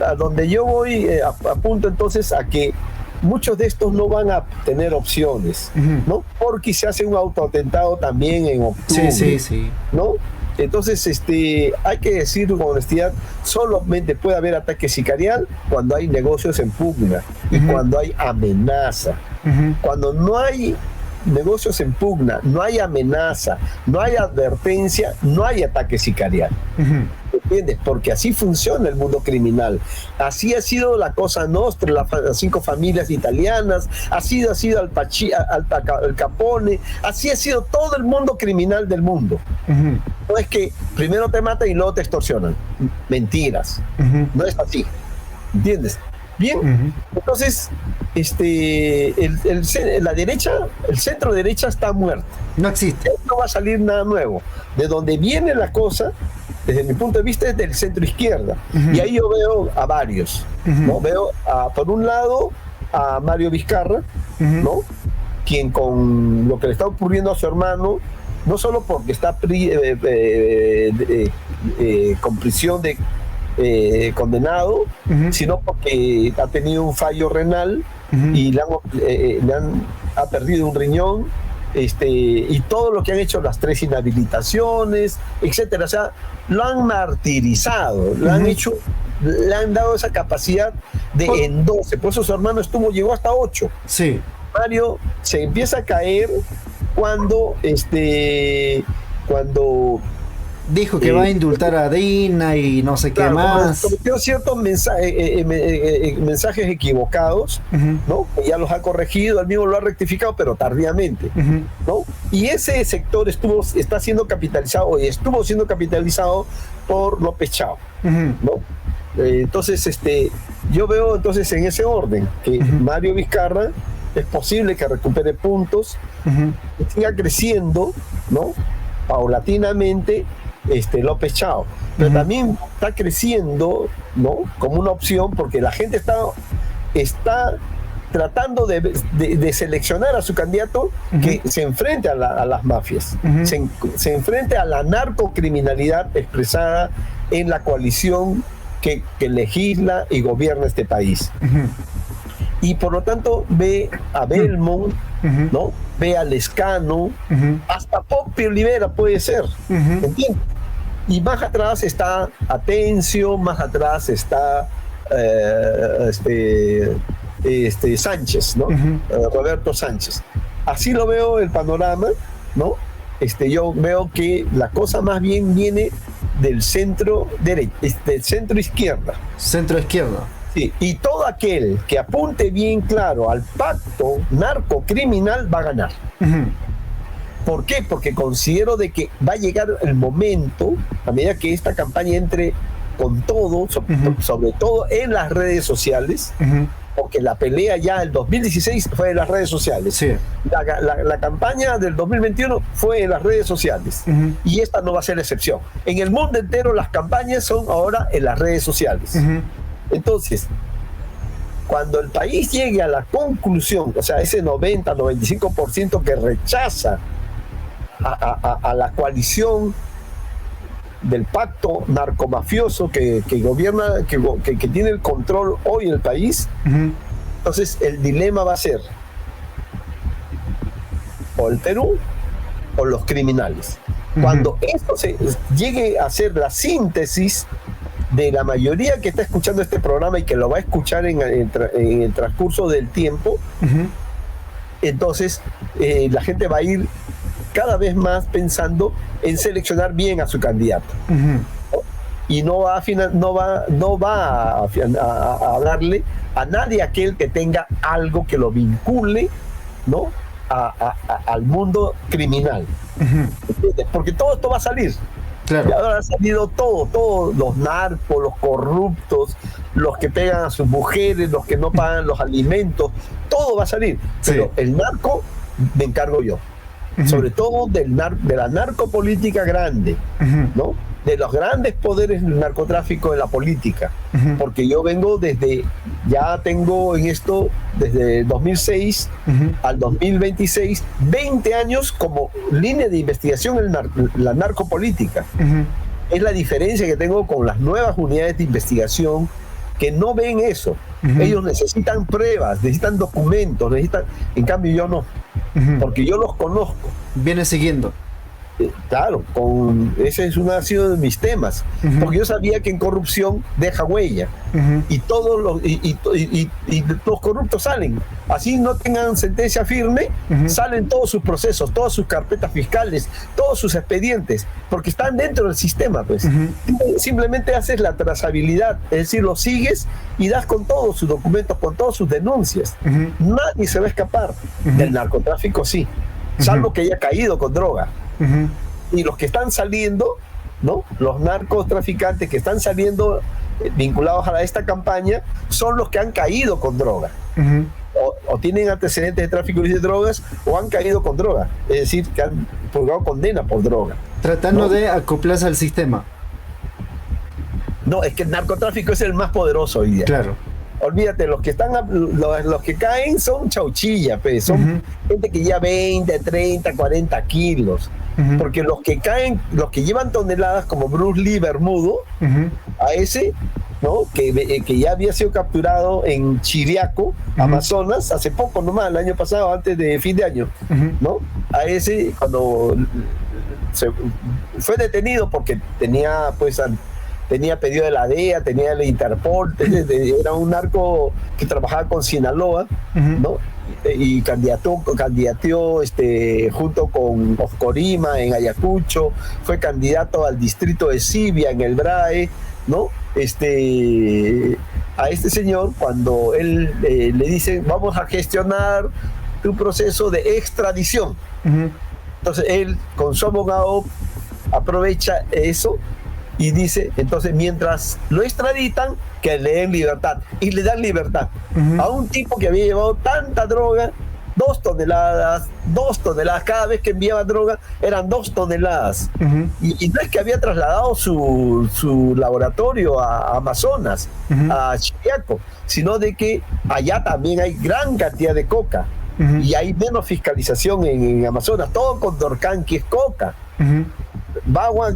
a donde yo voy, apunto entonces a que muchos de estos no van a tener opciones, ¿no? Porque se hace un autoatentado también en octubre, sí. ¿no? Entonces, hay que decir con honestidad, solamente puede haber ataque sicarial cuando hay negocios en pugna y cuando hay amenaza. Cuando no hay negocios en pugna, no hay amenaza, no hay advertencia, no hay ataque sicarial. ¿Entiendes? Porque así funciona el mundo criminal. Así ha sido la Cosa Nostra, las 5 familias italianas, así ha sido Al Capone, así ha sido todo el mundo criminal del mundo. No es que primero te matan y luego te extorsionan. Mentiras. No es así. ¿Entiendes? Bien, entonces la derecha, el centro derecha está muerto. No existe. No va a salir nada nuevo. De donde viene la cosa, desde mi punto de vista, es del centro izquierda. Y ahí yo veo a varios, ¿no? Veo por un lado a Mario Vizcarra, ¿no? Quien con lo que le está ocurriendo a su hermano, no solo porque está con prisión de condenado, sino porque ha tenido un fallo renal y ha perdido un riñón, y todo lo que han hecho, las 3 inhabilitaciones, etcétera. O sea, lo han martirizado, lo han hecho, le han dado esa capacidad de en 12. Por eso su hermano llegó hasta 8. Sí. Mario se empieza a caer cuando dijo que va a indultar a Dina y no sé qué más. Cometió ciertos mensajes equivocados, ¿no? Ya los ha corregido, él mismo lo ha rectificado, pero tardíamente, ¿no? Y ese sector estuvo siendo capitalizado por López Chao, ¿no? Entonces, yo veo entonces en ese orden que Mario Vizcarra es posible que recupere puntos, que siga creciendo, ¿no? Paulatinamente, López Chao, pero también está creciendo, ¿no? Como una opción, porque la gente está tratando de seleccionar a su candidato que se enfrente a las mafias, se enfrente a la narcocriminalidad expresada en la coalición que legisla y gobierna este país. Y por lo tanto ve a Belmont, ¿no? Ve a Lescano, hasta Popio Olivera puede ser, ¿entiendes? Y más atrás está Atencio, más atrás está Sánchez, ¿no? Roberto Sánchez. Así lo veo el panorama, ¿no? Yo veo que la cosa más bien viene del centro izquierda. Centro izquierda. Sí, y todo aquel que apunte bien claro al pacto narcocriminal va a ganar. ¿Por qué? Porque considero de que va a llegar el momento, a medida que esta campaña entre con todo, sobre todo en las redes sociales, porque la pelea ya el 2016 fue en las redes sociales. Sí. La campaña del 2021 fue en las redes sociales. Y esta no va a ser la excepción. En el mundo entero las campañas son ahora en las redes sociales. Entonces, cuando el país llegue a la conclusión, o sea, ese 90-95% que rechaza a la coalición del pacto narcomafioso que gobierna, que tiene el control hoy en el país, entonces el dilema va a ser o el Perú o los criminales. Cuando esto llegue a ser la síntesis, de la mayoría que está escuchando este programa y que lo va a escuchar en el transcurso del tiempo, entonces la gente va a ir cada vez más pensando en seleccionar bien a su candidato. Y no va a hablarle a nadie aquel que tenga algo que lo vincule, ¿no?, al mundo criminal. Porque todo esto va a salir. Claro. Y ahora ha salido todos los narcos, los corruptos, los que pegan a sus mujeres, los que no pagan los alimentos, todo va a salir. Sí. Pero el narco me encargo yo. Sobre todo de la narcopolítica grande, ¿no?, de los grandes poderes del narcotráfico en la política, porque yo vengo ya tengo en esto desde 2006 al 2026, 20 años como línea de investigación en la narcopolítica. Es la diferencia que tengo con las nuevas unidades de investigación que no ven eso. Ellos necesitan pruebas, necesitan documentos, en cambio yo no, porque yo los conozco. Viene siguiendo. Claro, ese es ha sido de mis temas, porque yo sabía que en corrupción deja huella, y todos los corruptos salen, así no tengan sentencia firme, salen todos sus procesos, todas sus carpetas fiscales, todos sus expedientes, porque están dentro del sistema, pues. Simplemente haces la trazabilidad, es decir, lo sigues y das con todos sus documentos, con todas sus denuncias. Nadie se va a escapar. Del narcotráfico sí, salvo que haya caído con droga. Y los que están saliendo, ¿no?, los narcotraficantes que están saliendo vinculados a esta campaña son los que han caído con droga, o tienen antecedentes de tráfico de drogas, o han caído con droga, es decir, que han purgado condena por droga, tratando de acoplarse al sistema. No, es que el narcotráfico es el más poderoso hoy día. Claro. Olvídate, los que caen son chauchilla, pues, son gente que lleva 20, 30, 40 kilos. Porque los que caen, los que llevan toneladas, como Bruce Lee Bermudo, a ese, ¿no?, que ya había sido capturado en Chiriaco, Amazonas, hace poco nomás, el año pasado, antes de fin de año, ¿no? A ese, cuando fue detenido porque tenía pedido de la DEA, tenía el Interpol, era un narco que trabajaba con Sinaloa, ¿no?, y candidateó junto con Oscorima en Ayacucho, fue candidato al distrito de Sibia en el BRAE, ¿no? A este señor, cuando él le dice, vamos a gestionar un proceso de extradición, entonces él con su abogado aprovecha eso y dice, entonces mientras lo extraditan, que le den libertad, y le dan libertad a un tipo que había llevado tanta droga, 2 toneladas, cada vez que enviaba droga eran 2 toneladas, y no es que había trasladado su laboratorio a Amazonas, a Chiriaco, sino de que allá también hay gran cantidad de coca, y hay menos fiscalización en Amazonas, todo con Dorcán, que es coca. Bagua,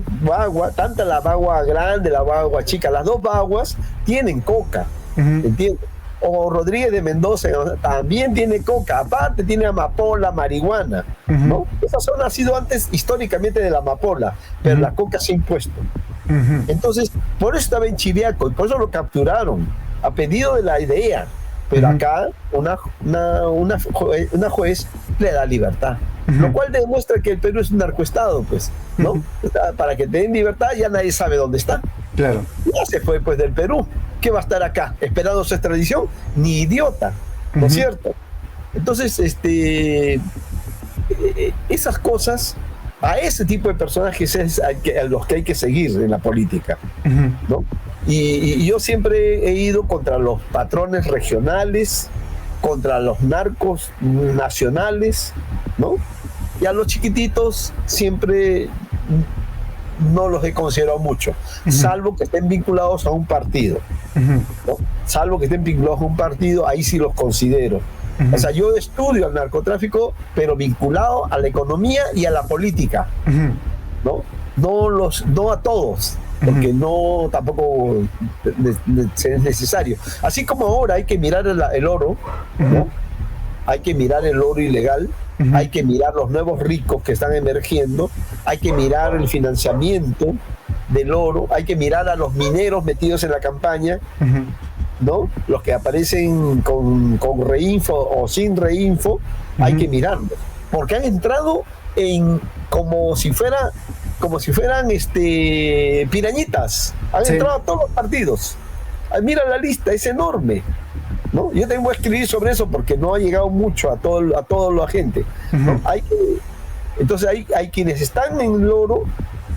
tanto la bagua grande, la bagua chica, las dos baguas tienen coca, ¿entiendes? O Rodríguez de Mendoza también tiene coca, aparte tiene amapola, marihuana, ¿no? Esa zona ha sido antes históricamente de la amapola, pero la coca se ha impuesto. Entonces, por eso estaba en Chiriaco y por eso lo capturaron, a pedido de la idea. Pero acá una juez le da libertad, lo cual demuestra que el Perú es un narcoestado, pues, ¿no? Para que te den libertad ya nadie sabe dónde está. Claro. Ya se fue, pues, del Perú. ¿Qué va a estar acá esperando su extradición? Ni idiota, ¿no es cierto? Entonces, esas cosas, a ese tipo de personajes es a los que hay que seguir en la política, ¿no? Y yo siempre he ido contra los patrones regionales, contra los narcos nacionales, ¿no? Y a los chiquititos siempre no los he considerado mucho, salvo que estén vinculados a un partido, ¿no? Salvo que estén vinculados a un partido, ahí sí los considero. O sea, yo estudio el narcotráfico, pero vinculado a la economía y a la política, ¿no? No a todos, porque no tampoco es necesario. Así como ahora hay que mirar el oro, ¿no? Hay que mirar el oro ilegal, hay que mirar los nuevos ricos que están emergiendo, hay que mirar el financiamiento, del oro, hay que mirar a los mineros metidos en la campaña, ¿no? Los que aparecen con reinfo o sin reinfo, hay que mirarlos, porque han entrado como si fueran pirañitas, han entrado a todos los partidos. Mira la lista, es enorme, ¿no? Yo tengo que escribir sobre eso porque no ha llegado mucho a toda la gente, ¿no? Entonces hay quienes están en el oro,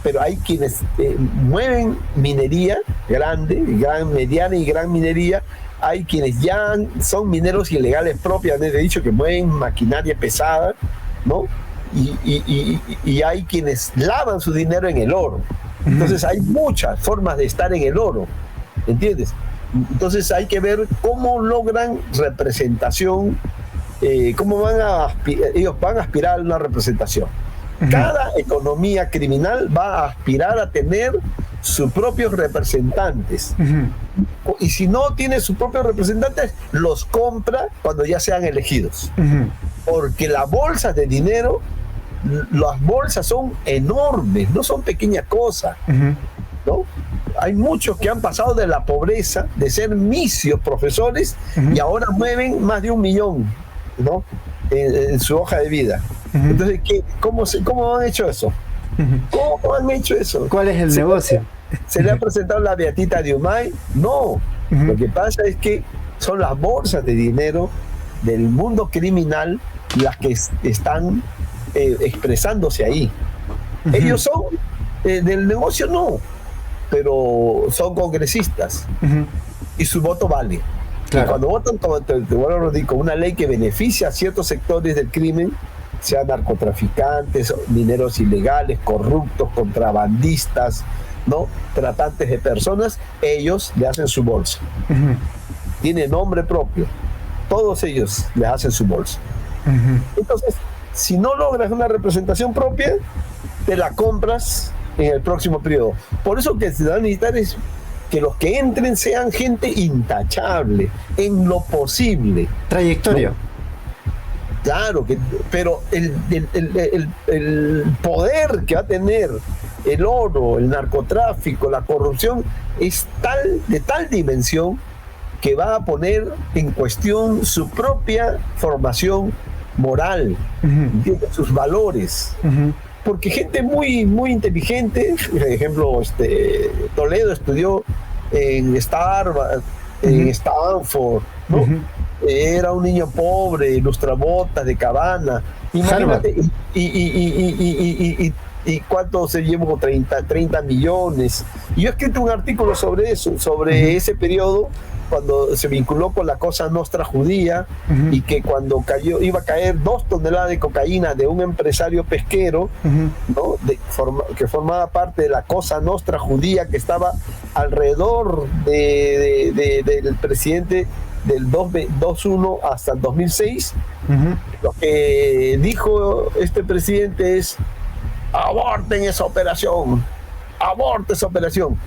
pero hay quienes mueven minería grande, mediana y gran minería. Hay quienes ya son mineros ilegales propiamente dicho, que mueven maquinaria pesada, ¿no? Y hay quienes lavan su dinero en el oro. Entonces hay muchas formas de estar en el oro, ¿entiendes? Entonces hay que ver cómo logran representación, cómo ellos van a aspirar a una representación. Cada economía criminal va a aspirar a tener sus propios representantes. Y si no tiene sus propios representantes, los compra cuando ya sean elegidos. Porque las bolsas de dinero, las bolsas son enormes, no son pequeñas cosas, ¿no? Hay muchos que han pasado de la pobreza, de ser misios profesores, y ahora mueven más de 1 millón, ¿no? En su hoja de vida. Entonces, ¿cómo han hecho eso? ¿Cómo han hecho eso? ¿Cuál es el negocio? ¿Se le ha presentado la Beatita de Humay? No. Lo que pasa es que son las bolsas de dinero del mundo criminal las que están expresándose ahí. Ellos son del negocio, no, pero son congresistas y su voto vale. Claro. Y cuando votan, con una ley que beneficia a ciertos sectores del crimen, sean narcotraficantes, mineros ilegales, corruptos, contrabandistas, ¿no? Tratantes de personas, ellos le hacen su bolsa. Tiene nombre propio. Todos ellos le hacen su bolsa. Entonces, si no logras una representación propia, te la compras en el próximo periodo. Por eso que se va a necesitar es que los que entren sean gente intachable, en lo posible. Trayectoria. ¿No? Claro, pero el poder que va a tener el oro, el narcotráfico, la corrupción, es de tal dimensión que va a poner en cuestión su propia formación moral, sus valores. Porque gente muy, muy inteligente, por ejemplo, Toledo estudió en Stanford, ¿no? Era un niño pobre, lustrabotas de Cabana. Imagínate, y cuánto se llevó, 30 millones. Y yo he escrito un artículo sobre eso, sobre ese periodo, cuando se vinculó con la Cosa Nostra judía, y que cuando iba a caer 2 toneladas de cocaína de un empresario pesquero, ¿no? Que formaba parte de la Cosa Nostra judía, que estaba alrededor del presidente del 2001 hasta el 2006. Lo que dijo este presidente es: aborten esa operación, aborten esa operación.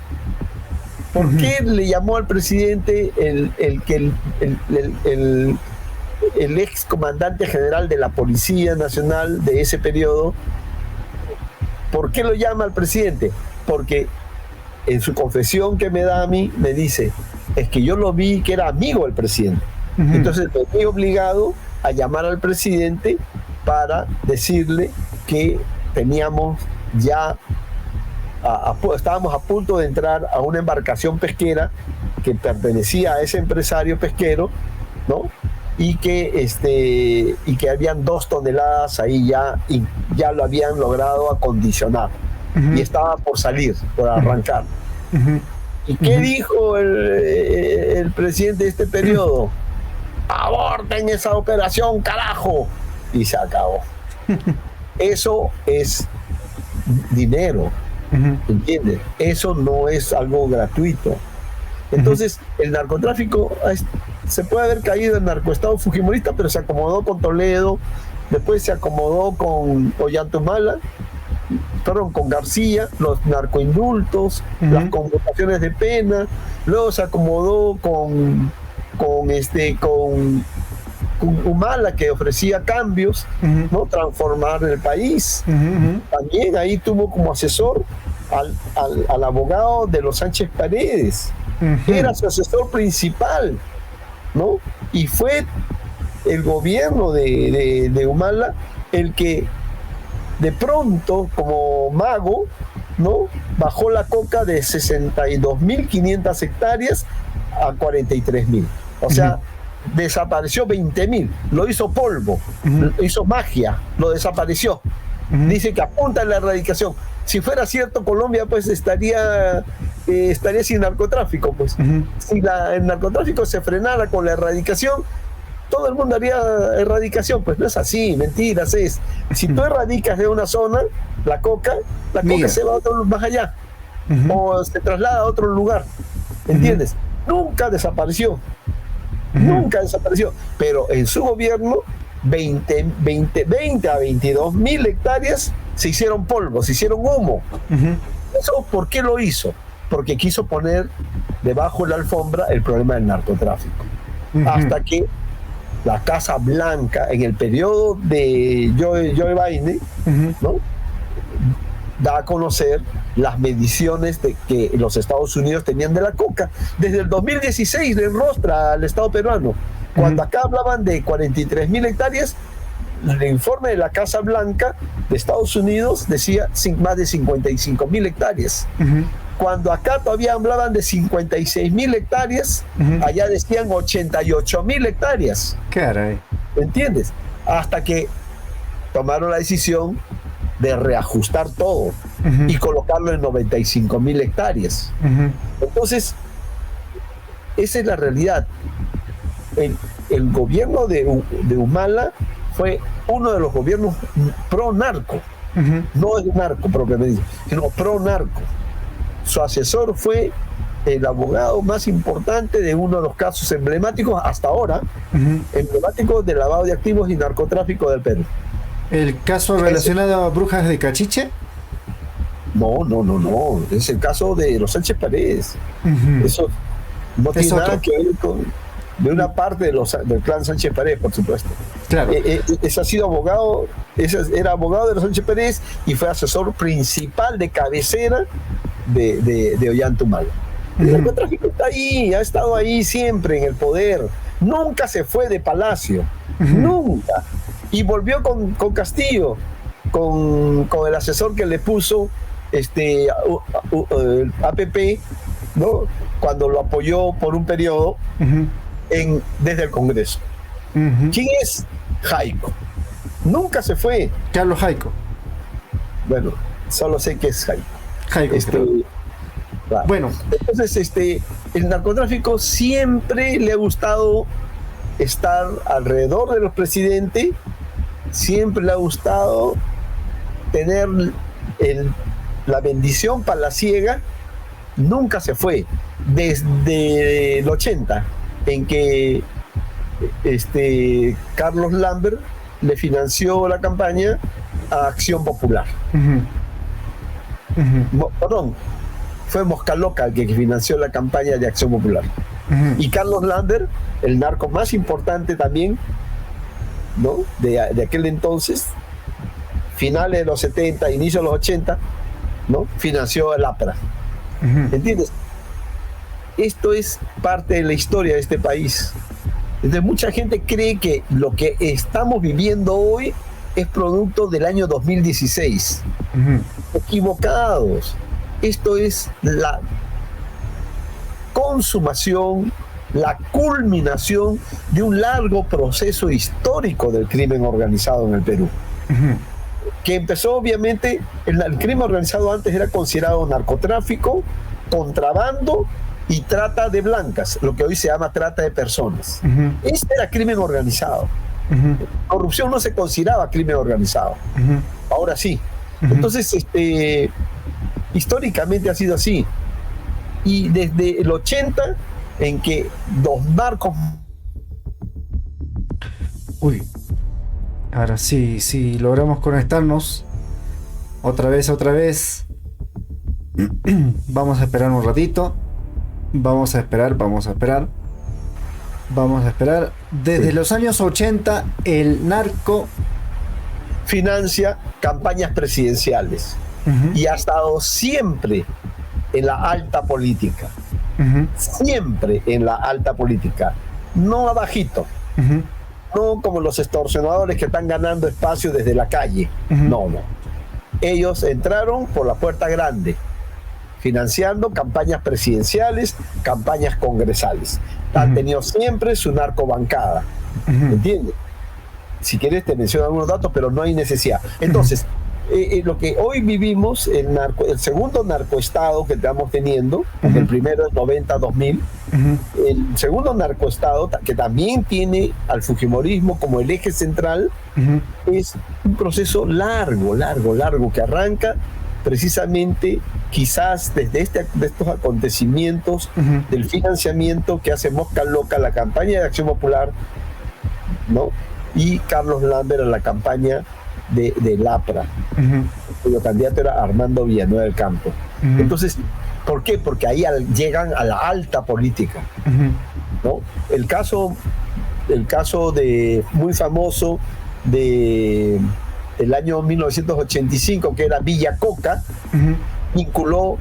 ¿Por qué le llamó al presidente el ex comandante general de la Policía Nacional de ese periodo? ¿Por qué lo llama al presidente? Porque en su confesión que me da a mí, me dice, es que yo lo vi que era amigo del presidente. Entonces me vi obligado a llamar al presidente para decirle que teníamos ya estábamos a punto de entrar a una embarcación pesquera que pertenecía a ese empresario pesquero, ¿no? Y que habían 2 toneladas ahí ya, y ya lo habían logrado acondicionar, y estaba por salir, por arrancar. ¿Y qué dijo el presidente de este periodo? ¡Aborten esa operación, carajo! Y se acabó. Eso es dinero. ¿Entiendes? Eso no es algo gratuito. Entonces, el narcotráfico se puede haber caído en narcoestado fujimorista, pero se acomodó con Toledo, después se acomodó con Ollantumala, con García, los narcoindultos, las conmutaciones de pena, luego se acomodó con Humala, que ofrecía cambios, ¿no? Transformar el país. También ahí tuvo como asesor al abogado de los Sánchez Paredes. Era su asesor principal, ¿no? Y fue el gobierno de Humala el que de pronto, como mago, ¿no?, bajó la coca de 62.500 hectáreas a 43.000. O sea, desapareció 20.000. Lo hizo polvo, hizo magia, lo desapareció. Dice que apunta a la erradicación. Si fuera cierto, Colombia pues estaría sin narcotráfico. Pues. Si el narcotráfico se frenara con la erradicación, todo el mundo haría erradicación. Pues no es así, mentiras es. Si tú erradicas de una zona la coca se va a otro más allá, o se traslada a otro lugar, ¿entiendes? Nunca desapareció, nunca desapareció, pero en su gobierno 20 a 22.000 hectáreas se hicieron polvo, se hicieron humo. ¿Eso por qué lo hizo? Porque quiso poner debajo de la alfombra el problema del narcotráfico. Hasta que la Casa Blanca, en el periodo de Joe Biden, ¿no?, da a conocer las mediciones que los Estados Unidos tenían de la coca. Desde el 2016 le enrostra al Estado peruano. Cuando acá hablaban de 43.000 hectáreas, el informe de la Casa Blanca de Estados Unidos decía más de 55.000 hectáreas. Cuando acá todavía hablaban de 56.000 hectáreas, allá decían 88.000 hectáreas. Caray. ¿Entiendes? Hasta que tomaron la decisión de reajustar todo y colocarlo en 95.000 hectáreas. Entonces, esa es la realidad. El gobierno de Humala fue uno de los gobiernos pro-narco. No es narco propiamente, sino pro-narco. Su asesor fue el abogado más importante de uno de los casos emblemáticos hasta ahora, emblemáticos de lavado de activos y narcotráfico del Perú. ¿El caso relacionado a Brujas de Cachiche? No. Es el caso de los Sánchez Paredes. Eso no tiene nada que ver con de una parte del clan Sánchez Paredes, por supuesto. Claro. Ese ha sido abogado, era abogado de los Sánchez Paredes y fue asesor principal de cabecera de Ollanta Humala. El narcotráfico está ahí, ha estado ahí siempre en el poder. Nunca se fue de Palacio. Nunca. Y volvió con Castillo, con el asesor que le puso APP, ¿no?, cuando lo apoyó por un periodo desde el Congreso. ¿Quién es Jaico? Nunca se fue. Carlos Jaico. Bueno, solo sé que es Jaico. Claro. Bueno, entonces el narcotráfico siempre le ha gustado estar alrededor de los presidentes, siempre le ha gustado tener la bendición palaciega. Nunca se fue. Desde el 80, en que Carlos Lambert le financió la campaña a Acción Popular. Perdón, fue Mosca Loca el que financió la campaña de Acción Popular. Y Carlos Lambert, el narco más importante también, ¿no?, de aquel entonces, finales de los 70, inicio de los 80, ¿no?, financió el APRA. ¿Entiendes? Esto es parte de la historia de este país. Entonces mucha gente cree que lo que estamos viviendo hoy es producto del año 2016. Equivocados. Esto es la consumación, la culminación de un largo proceso histórico del crimen organizado en el Perú. Que empezó, obviamente, el crimen organizado antes era considerado narcotráfico, contrabando y trata de blancas, lo que hoy se llama trata de personas. Este era crimen organizado. Corrupción no se consideraba crimen organizado. Ahora sí. Entonces, históricamente ha sido así. Y desde el 80, en que los narcos... Ahora sí, logramos conectarnos. Otra vez. Vamos a esperar un ratito. Vamos a esperar. Desde los años 80, el narco financia campañas presidenciales. y ha estado siempre en la alta política. Siempre en la alta política. No abajito. No como los extorsionadores que están ganando espacio desde la calle. No. Ellos entraron por la puerta grande, financiando campañas presidenciales, campañas congresales. Han tenido siempre su narcobancada. ¿Entiendes? Si quieres te menciono algunos datos, pero no hay necesidad. Entonces, lo que hoy vivimos, el segundo narcoestado que estamos teniendo, porque el primero es 90-2000, el segundo narcoestado, que también tiene al fujimorismo como el eje central, es un proceso largo, que arranca precisamente quizás desde estos acontecimientos del financiamiento que hace Mosca Loca la campaña de Acción Popular, ¿no? Y Carlos Lambert a la campaña de Lapra, cuyo candidato era Armando Villanueva del Campo. Entonces, ¿por qué? Porque ahí llegan a la alta política, ¿no? El caso de muy famoso del año 1985, que era Villacoca, vinculó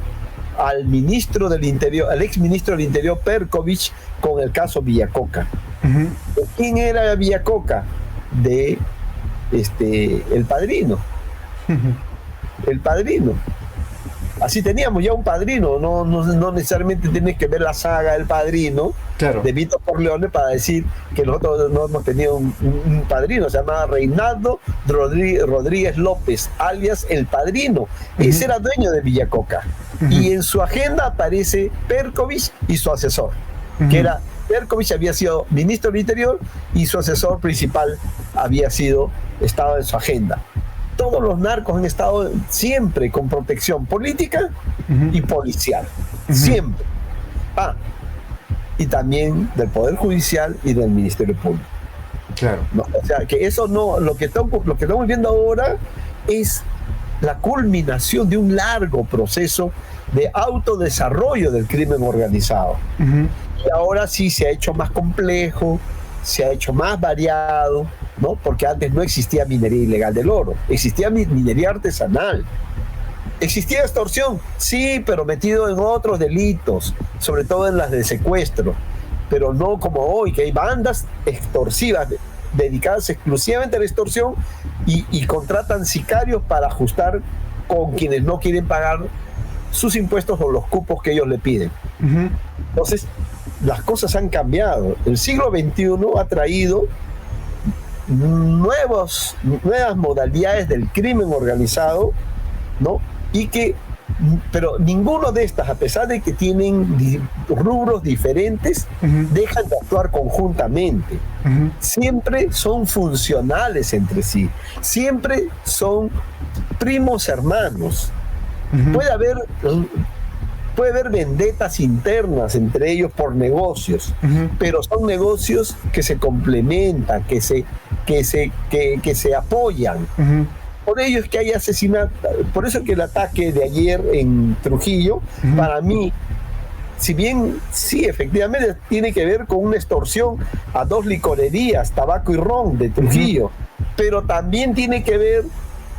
al ministro del Interior, al ex ministro del Interior Perkovich, con el caso Villacoca. ¿Quién era Villacoca? De El Padrino. El Padrino. Así teníamos ya un padrino, no necesariamente tienes que ver la saga El Padrino, claro, de Vito Corleone para decir que nosotros no hemos tenido un padrino. Se llamaba Reinaldo Rodríguez López, alias El Padrino. Ese era dueño de Villacoca. Y en su agenda aparece Perkovich y su asesor, que era Perkovich, había sido ministro del Interior y su asesor principal estaba en su agenda. Todos los narcos han estado siempre con protección política y policial. Siempre. Y también del Poder Judicial y del Ministerio Público. Claro. No, o sea, que eso no, lo que estamos viendo ahora es la culminación de un largo proceso de autodesarrollo del crimen organizado. Y ahora sí se ha hecho más complejo, se ha hecho más variado, ¿no? Porque antes no existía minería ilegal del oro, existía minería artesanal. ¿Existía extorsión? Sí, pero metido en otros delitos, sobre todo en las de secuestro, pero no como hoy, que hay bandas extorsivas dedicadas exclusivamente a la extorsión y contratan sicarios para ajustar con quienes no quieren pagar sus impuestos o los cupos que ellos le piden. Entonces, las cosas han cambiado. El siglo XXI ha traído nuevas modalidades del crimen organizado, ¿no? Pero ninguno de estas, a pesar de que tienen rubros diferentes, dejan de actuar conjuntamente. Siempre son funcionales entre sí. Siempre son primos hermanos. Puede haber vendetas internas entre ellos por negocios, pero son negocios que se complementan, que se apoyan. Por ello es que hay asesinato, por eso es que el ataque de ayer en Trujillo, para mí, si bien sí, efectivamente tiene que ver con una extorsión a 2 licorerías, Tabaco y Ron de Trujillo, pero también tiene que ver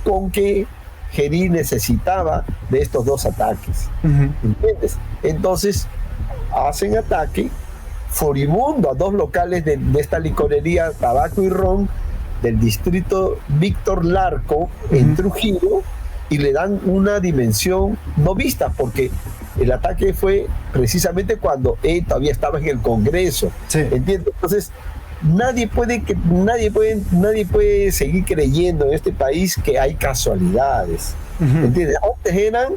con que Gerí necesitaba de estos 2 ataques. ¿Entiendes? Entonces hacen ataque furibundo a 2 locales de esta licorería Tabaco y Ron del distrito Víctor Larco en Trujillo, y le dan una dimensión no vista, porque el ataque fue precisamente cuando él todavía estaba en el Congreso. ¿Entiendes? Entonces nadie puede seguir creyendo en este país que hay casualidades. ¿Entiendes? Antes eran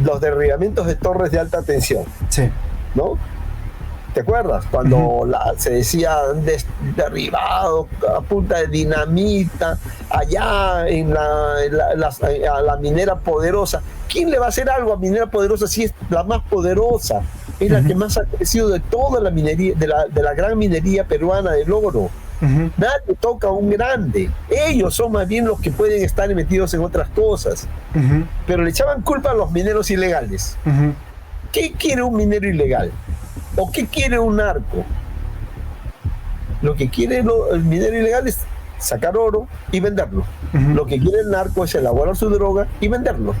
los derribamientos de torres de alta tensión, ¿no? ¿Te acuerdas? Cuando se decía derribado a punta de dinamita allá a la minera poderosa. ¿Quién le va a hacer algo a Minera Poderosa si es la más poderosa? Es la que más ha crecido de toda la minería, de la gran minería peruana del oro. Nadie toca a un grande. Ellos son más bien los que pueden estar metidos en otras cosas. Pero le echaban culpa a los mineros ilegales. ¿Qué quiere un minero ilegal? ¿O qué quiere un narco? Lo que quiere el minero ilegal es sacar oro y venderlo. Lo que quiere el narco es elaborar su droga y venderlo.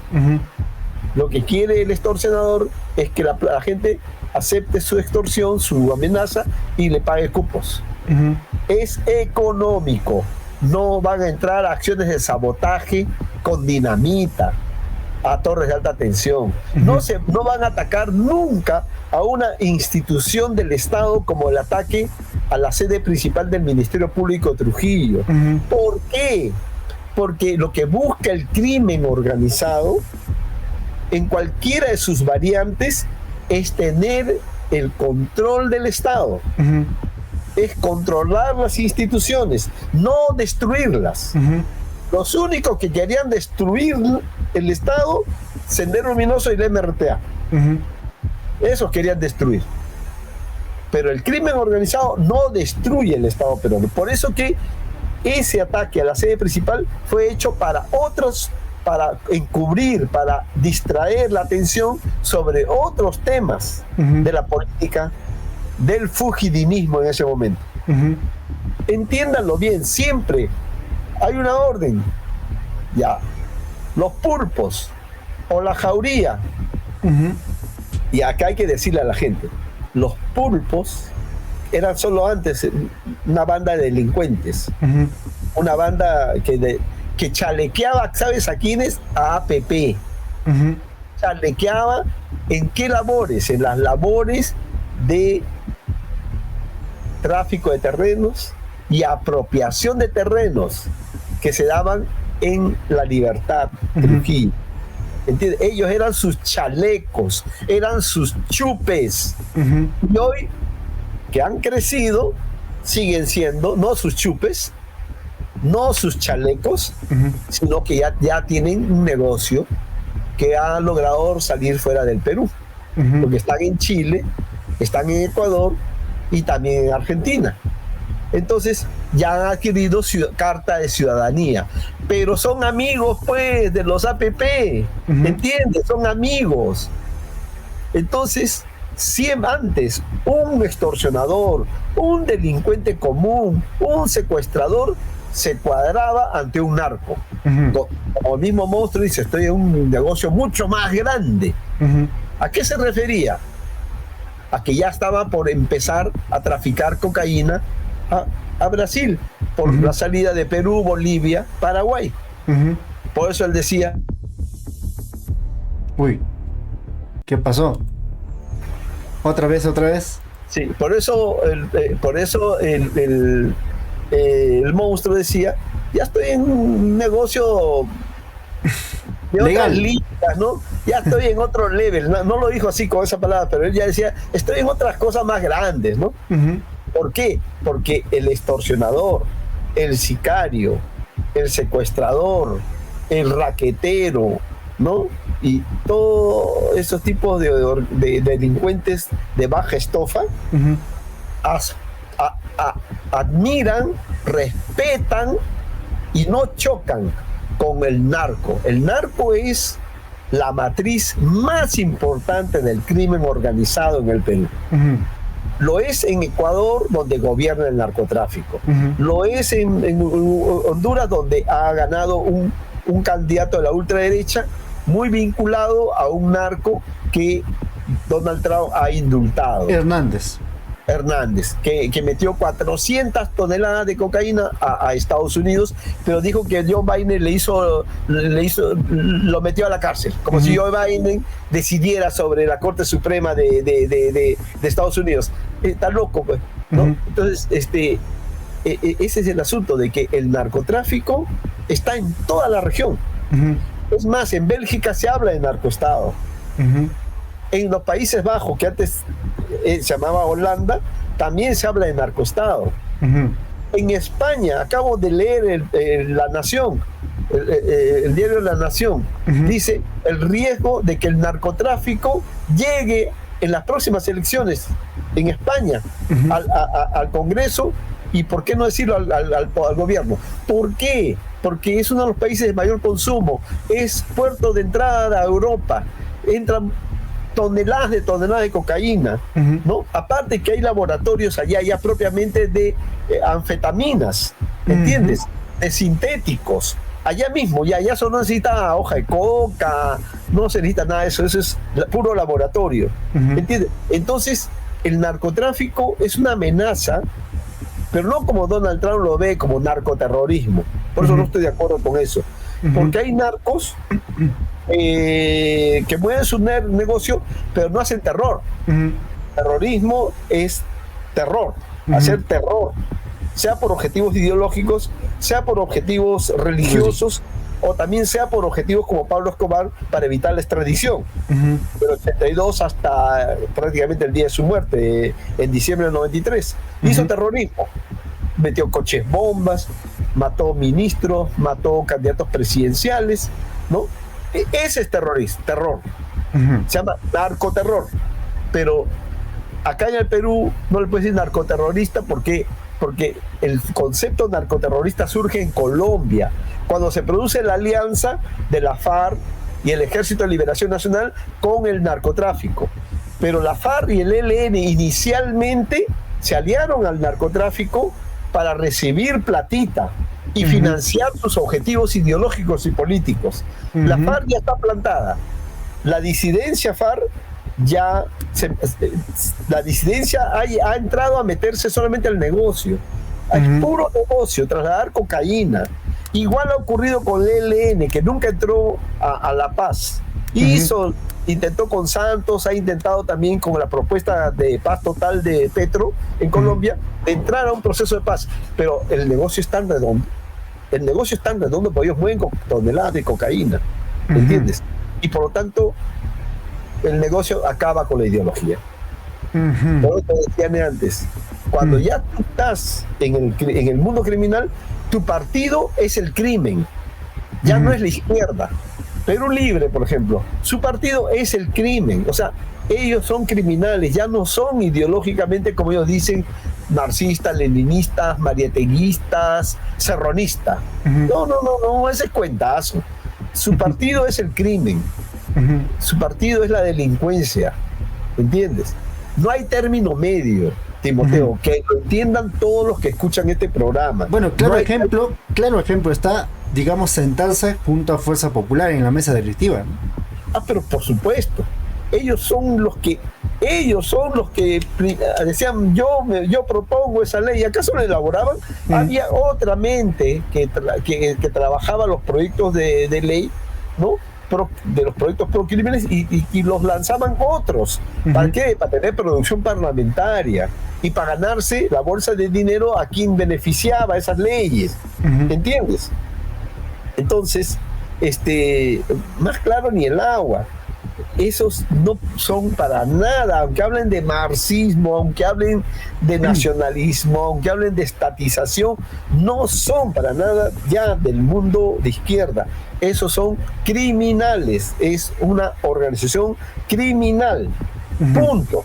Lo que quiere el extorsionador es que la gente acepte su extorsión, su amenaza y le pague cupos. Es económico. No van a entrar a acciones de sabotaje con dinamita a torres de alta tensión. No van a atacar nunca a una institución del Estado como el ataque a la sede principal del Ministerio Público de Trujillo. ¿Por qué? Porque lo que busca el crimen organizado en cualquiera de sus variantes es tener el control del Estado. Es controlar las instituciones, no destruirlas. Los únicos que querían destruir el Estado, Sendero Luminoso y el MRTA. Esos querían destruir. Pero el crimen organizado no destruye el Estado peruano. Por eso que ese ataque a la sede principal fue hecho para otros, para encubrir, para distraer la atención sobre otros temas de la política, del fujidinismo en ese momento. Entiéndanlo bien, siempre hay una orden. Ya, los pulpos o la jauría. Y acá hay que decirle a la gente, los pulpos eran solo antes una banda de delincuentes, una banda que chalequeaba, ¿sabes a quiénes? A APP. Chalequeaba ¿en qué labores? En las labores de tráfico de terrenos y apropiación de terrenos que se daban en La Libertad, Trujillo. ¿Entiendes? Ellos eran sus chalecos, eran sus chupes. Y hoy, que han crecido, siguen siendo, no sus chupes, no sus chalecos, sino que ya tienen un negocio que ha logrado salir fuera del Perú. Porque están en Chile, están en Ecuador y también en Argentina. Entonces ya han adquirido carta de ciudadanía, pero son amigos pues de los APP, ¿entiendes? Son amigos. Entonces, siempre antes un extorsionador, un delincuente común, un secuestrador se cuadraba ante un narco. Como el mismo monstruo dice, estoy en un negocio mucho más grande. ¿A qué se refería? A que ya estaba por empezar a traficar cocaína a Brasil, por la salida de Perú, Bolivia, Paraguay. Por eso él decía... Uy, ¿qué pasó? ¿Otra vez? Sí, por eso el monstruo decía, ya estoy en un negocio de otras ligas, ¿no? Ya estoy en otro level. No lo dijo así con esa palabra, pero él ya decía, estoy en otras cosas más grandes, ¿no? ¿Por qué? Porque el extorsionador, el sicario, el secuestrador, el raquetero, ¿no? Y todos esos tipos de delincuentes de baja estofa admiran, respetan y no chocan con el narco. El narco es la matriz más importante del crimen organizado en el Perú. Lo es en Ecuador, donde gobierna el narcotráfico. Lo es en Honduras, donde ha ganado un candidato de la ultraderecha muy vinculado a un narco que Donald Trump ha indultado. Hernández, que metió 400 toneladas de cocaína a Estados Unidos, pero dijo que Joe Biden lo metió a la cárcel, como si Joe Biden decidiera sobre la Corte Suprema de Estados Unidos. Está loco, pues, ¿no? Entonces, ese es el asunto, de que el narcotráfico está en toda la región. Es más, en Bélgica se habla de narcoestado. En los Países Bajos, que antes se llamaba Holanda, también se habla de narcoestado. En España, acabo de leer La Nación, el diario La Nación, dice el riesgo de que el narcotráfico llegue en las próximas elecciones en España al Congreso, y por qué no decirlo al gobierno. ¿Por qué? Porque es uno de los países de mayor consumo, es puerto de entrada a Europa, entran toneladas de cocaína, ¿no? Aparte que hay laboratorios allá ya propiamente de anfetaminas, ¿entiendes? De sintéticos. Allá mismo, ya eso no necesita hoja de coca, no se necesita nada de eso, eso es puro laboratorio, ¿entiendes? Entonces, el narcotráfico es una amenaza, pero no como Donald Trump lo ve, como narcoterrorismo. Por eso no estoy de acuerdo con eso. Porque hay narcos que mueven su negocio, pero no hacen terror. Terrorismo es terror, hacer terror, sea por objetivos ideológicos, sea por objetivos religiosos, o también sea por objetivos como Pablo Escobar para evitar la extradición. Del 82 hasta prácticamente el día de su muerte, en diciembre del 93. Hizo terrorismo, metió coches bombas, mató ministros, mató candidatos presidenciales, ¿no? Ese es terror. Se llama narcoterror. Pero acá en el Perú no le puedes decir narcoterrorista porque el concepto narcoterrorista surge en Colombia, cuando se produce la alianza de la FARC y el Ejército de Liberación Nacional con el narcotráfico. Pero la FARC y el ELN inicialmente se aliaron al narcotráfico para recibir platita y financiar sus objetivos ideológicos y políticos. La FARC ya está plantada. La disidencia FARC la disidencia ha entrado a meterse solamente al negocio. Hay puro negocio, trasladar cocaína. Igual ha ocurrido con el ELN, que nunca entró a La Paz. Intentó con Santos, ha intentado también con la propuesta de paz total de Petro en Colombia, de entrar a un proceso de paz. Pero el negocio es tan redondo. El negocio es tan redondo porque ellos mueven toneladas de cocaína. ¿Entiendes? Y por lo tanto, el negocio acaba con la ideología. Todo lo que decían antes. Cuando ya tú estás en el mundo criminal, tu partido es el crimen. Ya no es la izquierda. Perú Libre, por ejemplo, su partido es el crimen. O sea, ellos son criminales, ya no son ideológicamente, como ellos dicen, marxistas, leninistas, marieteguistas, serronistas. No, ese es cuentazo. Su partido es el crimen. Su partido es la delincuencia. ¿Entiendes? No hay término medio, Timoteo, que lo entiendan todos los que escuchan este programa. Bueno, claro ejemplo está, digamos, sentarse junto a Fuerza Popular en la mesa directiva, ¿no? Pero por supuesto, ellos son los que decían, yo propongo esa ley. ¿Acaso la elaboraban? Había otra mente que trabajaba los proyectos de ley, ¿no? De los proyectos procrímenes y los lanzaban otros. ¿Para qué? Para tener producción parlamentaria y para ganarse la bolsa de dinero a quien beneficiaba esas leyes. ¿Entiendes? Entonces, más claro ni el agua. Esos no son para nada, aunque hablen de marxismo, aunque hablen de nacionalismo, aunque hablen de estatización, no son para nada ya del mundo de izquierda. Esos son criminales, es una organización criminal, punto.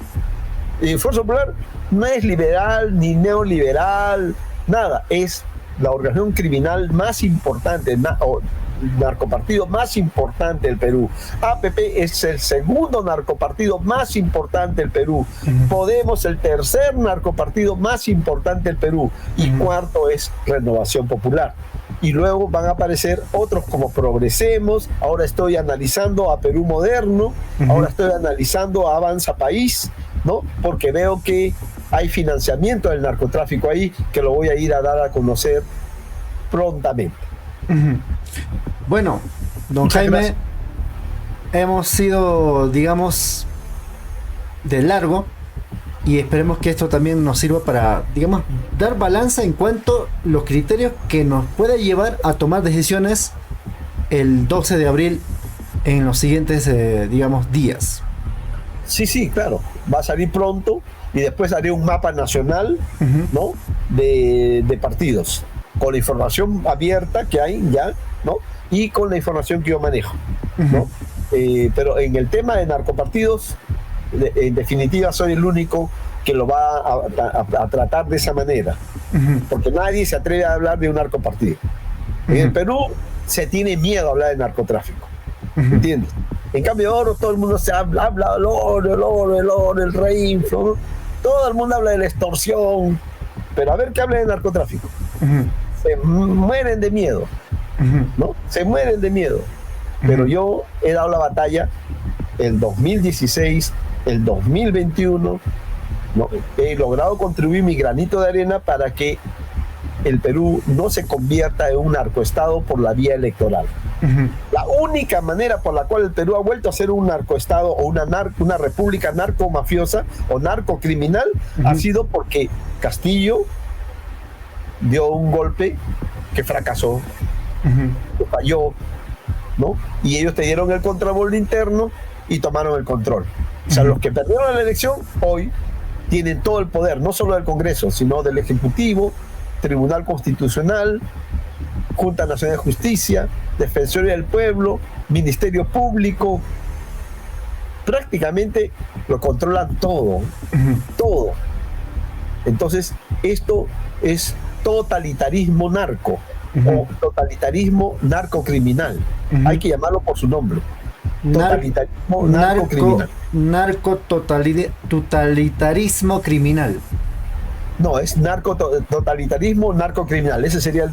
Fuerza Popular no es liberal ni neoliberal, nada, es la organización criminal más importante, narcopartido más importante del Perú. APP es el segundo narcopartido más importante del Perú. Podemos, el tercer narcopartido más importante del Perú. Y cuarto es Renovación Popular. Y luego van a aparecer otros como Progresemos. Ahora estoy analizando a Perú Moderno. Ahora estoy analizando a Avanza País, ¿no? Porque veo que hay financiamiento del narcotráfico ahí, que lo voy a ir a dar a conocer prontamente. Bueno, don Jaime, gracias. Hemos sido, digamos, de largo y esperemos que esto también nos sirva para, digamos, dar balanza en cuanto a los criterios que nos pueda llevar a tomar decisiones el 12 de abril en los siguientes, digamos, días. Sí, claro, va a salir pronto y después haré un mapa nacional, ¿no? de partidos, con la información abierta que hay ya, ¿no? Y con la información que yo manejo, ¿no? Pero en el tema de narcopartidos, en definitiva soy el único que lo va a tratar de esa manera, porque nadie se atreve a hablar de un narcopartido. En el Perú se tiene miedo a hablar de narcotráfico, ¿entiendes? En cambio, oro, todo el mundo se habla del oro, el reinflo, ¿no? Todo el mundo habla de la extorsión, pero a ver qué habla de narcotráfico. Se mueren de miedo, ¿no? Se mueren de miedo. Pero yo he dado la batalla el 2016, el 2021, ¿no? He logrado contribuir mi granito de arena para que el Perú no se convierta en un narcoestado por la vía electoral. La única manera por la cual el Perú ha vuelto a ser un narcoestado o una república narcomafiosa o narcocriminal ha sido porque Castillo dio un golpe que fracasó, que falló, ¿no? Y ellos te dieron el contrabando interno y tomaron el control. O sea, los que perdieron la elección hoy tienen todo el poder, no solo del Congreso, sino del Ejecutivo, Tribunal Constitucional, Junta Nacional de Justicia, Defensoría del Pueblo, Ministerio Público. Prácticamente lo controlan todo, todo. Entonces, esto es totalitarismo narco o totalitarismo narcocriminal. Hay que llamarlo por su nombre. Totalitarismo narcocriminal. Totalitarismo criminal. No, es totalitarismo narcocriminal. Ese sería el...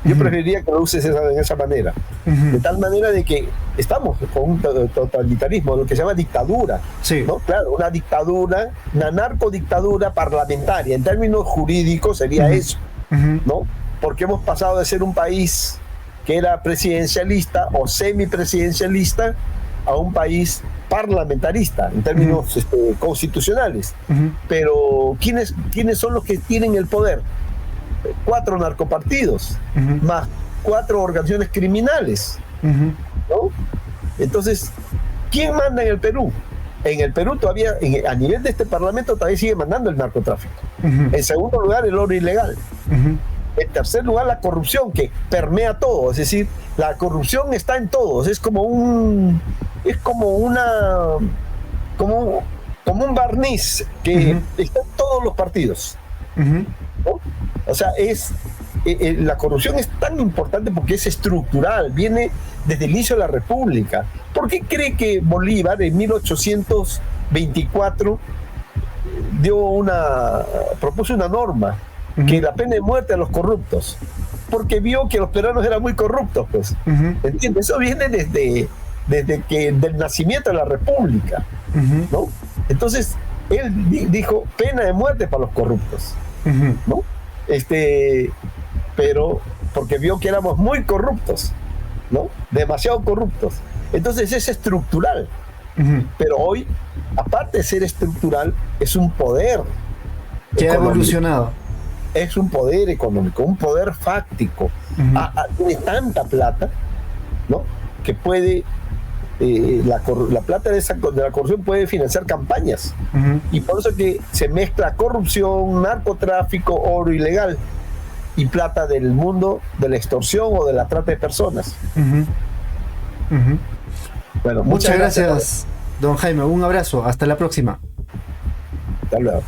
yo preferiría que lo uses de esa manera. De tal manera de que estamos con un totalitarismo, lo que se llama dictadura. Sí. ¿No? Claro, una dictadura, una narcodictadura parlamentaria. En términos jurídicos sería eso, ¿no? Porque hemos pasado de ser un país que era presidencialista o semipresidencialista a un país parlamentarista en términos constitucionales. Pero ¿quiénes son los que tienen el poder? 4 narcopartidos, más 4 organizaciones criminales, ¿no? Entonces, ¿quién manda en el Perú? En el Perú todavía, a nivel de este parlamento, todavía sigue mandando el narcotráfico. En segundo lugar, el oro ilegal. En tercer lugar, la corrupción, que permea todo. Es decir, la corrupción está en todos. Es como un barniz que está en todos los partidos, ¿no? O sea, la corrupción es tan importante porque es estructural, viene desde el inicio de la República. ¿Por qué cree que Bolívar en 1824 propuso una norma que la pena de muerte a los corruptos? Porque vio que los peruanos eran muy corruptos, pues. ¿Entiendes? Eso viene desde del nacimiento de la República, ¿no? Entonces, él dijo pena de muerte para los corruptos, ¿no? Pero porque vio que éramos muy corruptos, ¿no? Demasiado corruptos. Entonces es estructural. Pero hoy, aparte de ser estructural, es un poder que ha evolucionado. Es un poder económico, un poder fáctico. Tiene tanta plata, ¿no? Que puede... la plata de la corrupción puede financiar campañas. Y por eso que se mezcla corrupción, narcotráfico, oro ilegal y plata del mundo de la extorsión o de la trata de personas. Bueno, muchas gracias, don Jaime. Un abrazo. Hasta la próxima. Hasta luego.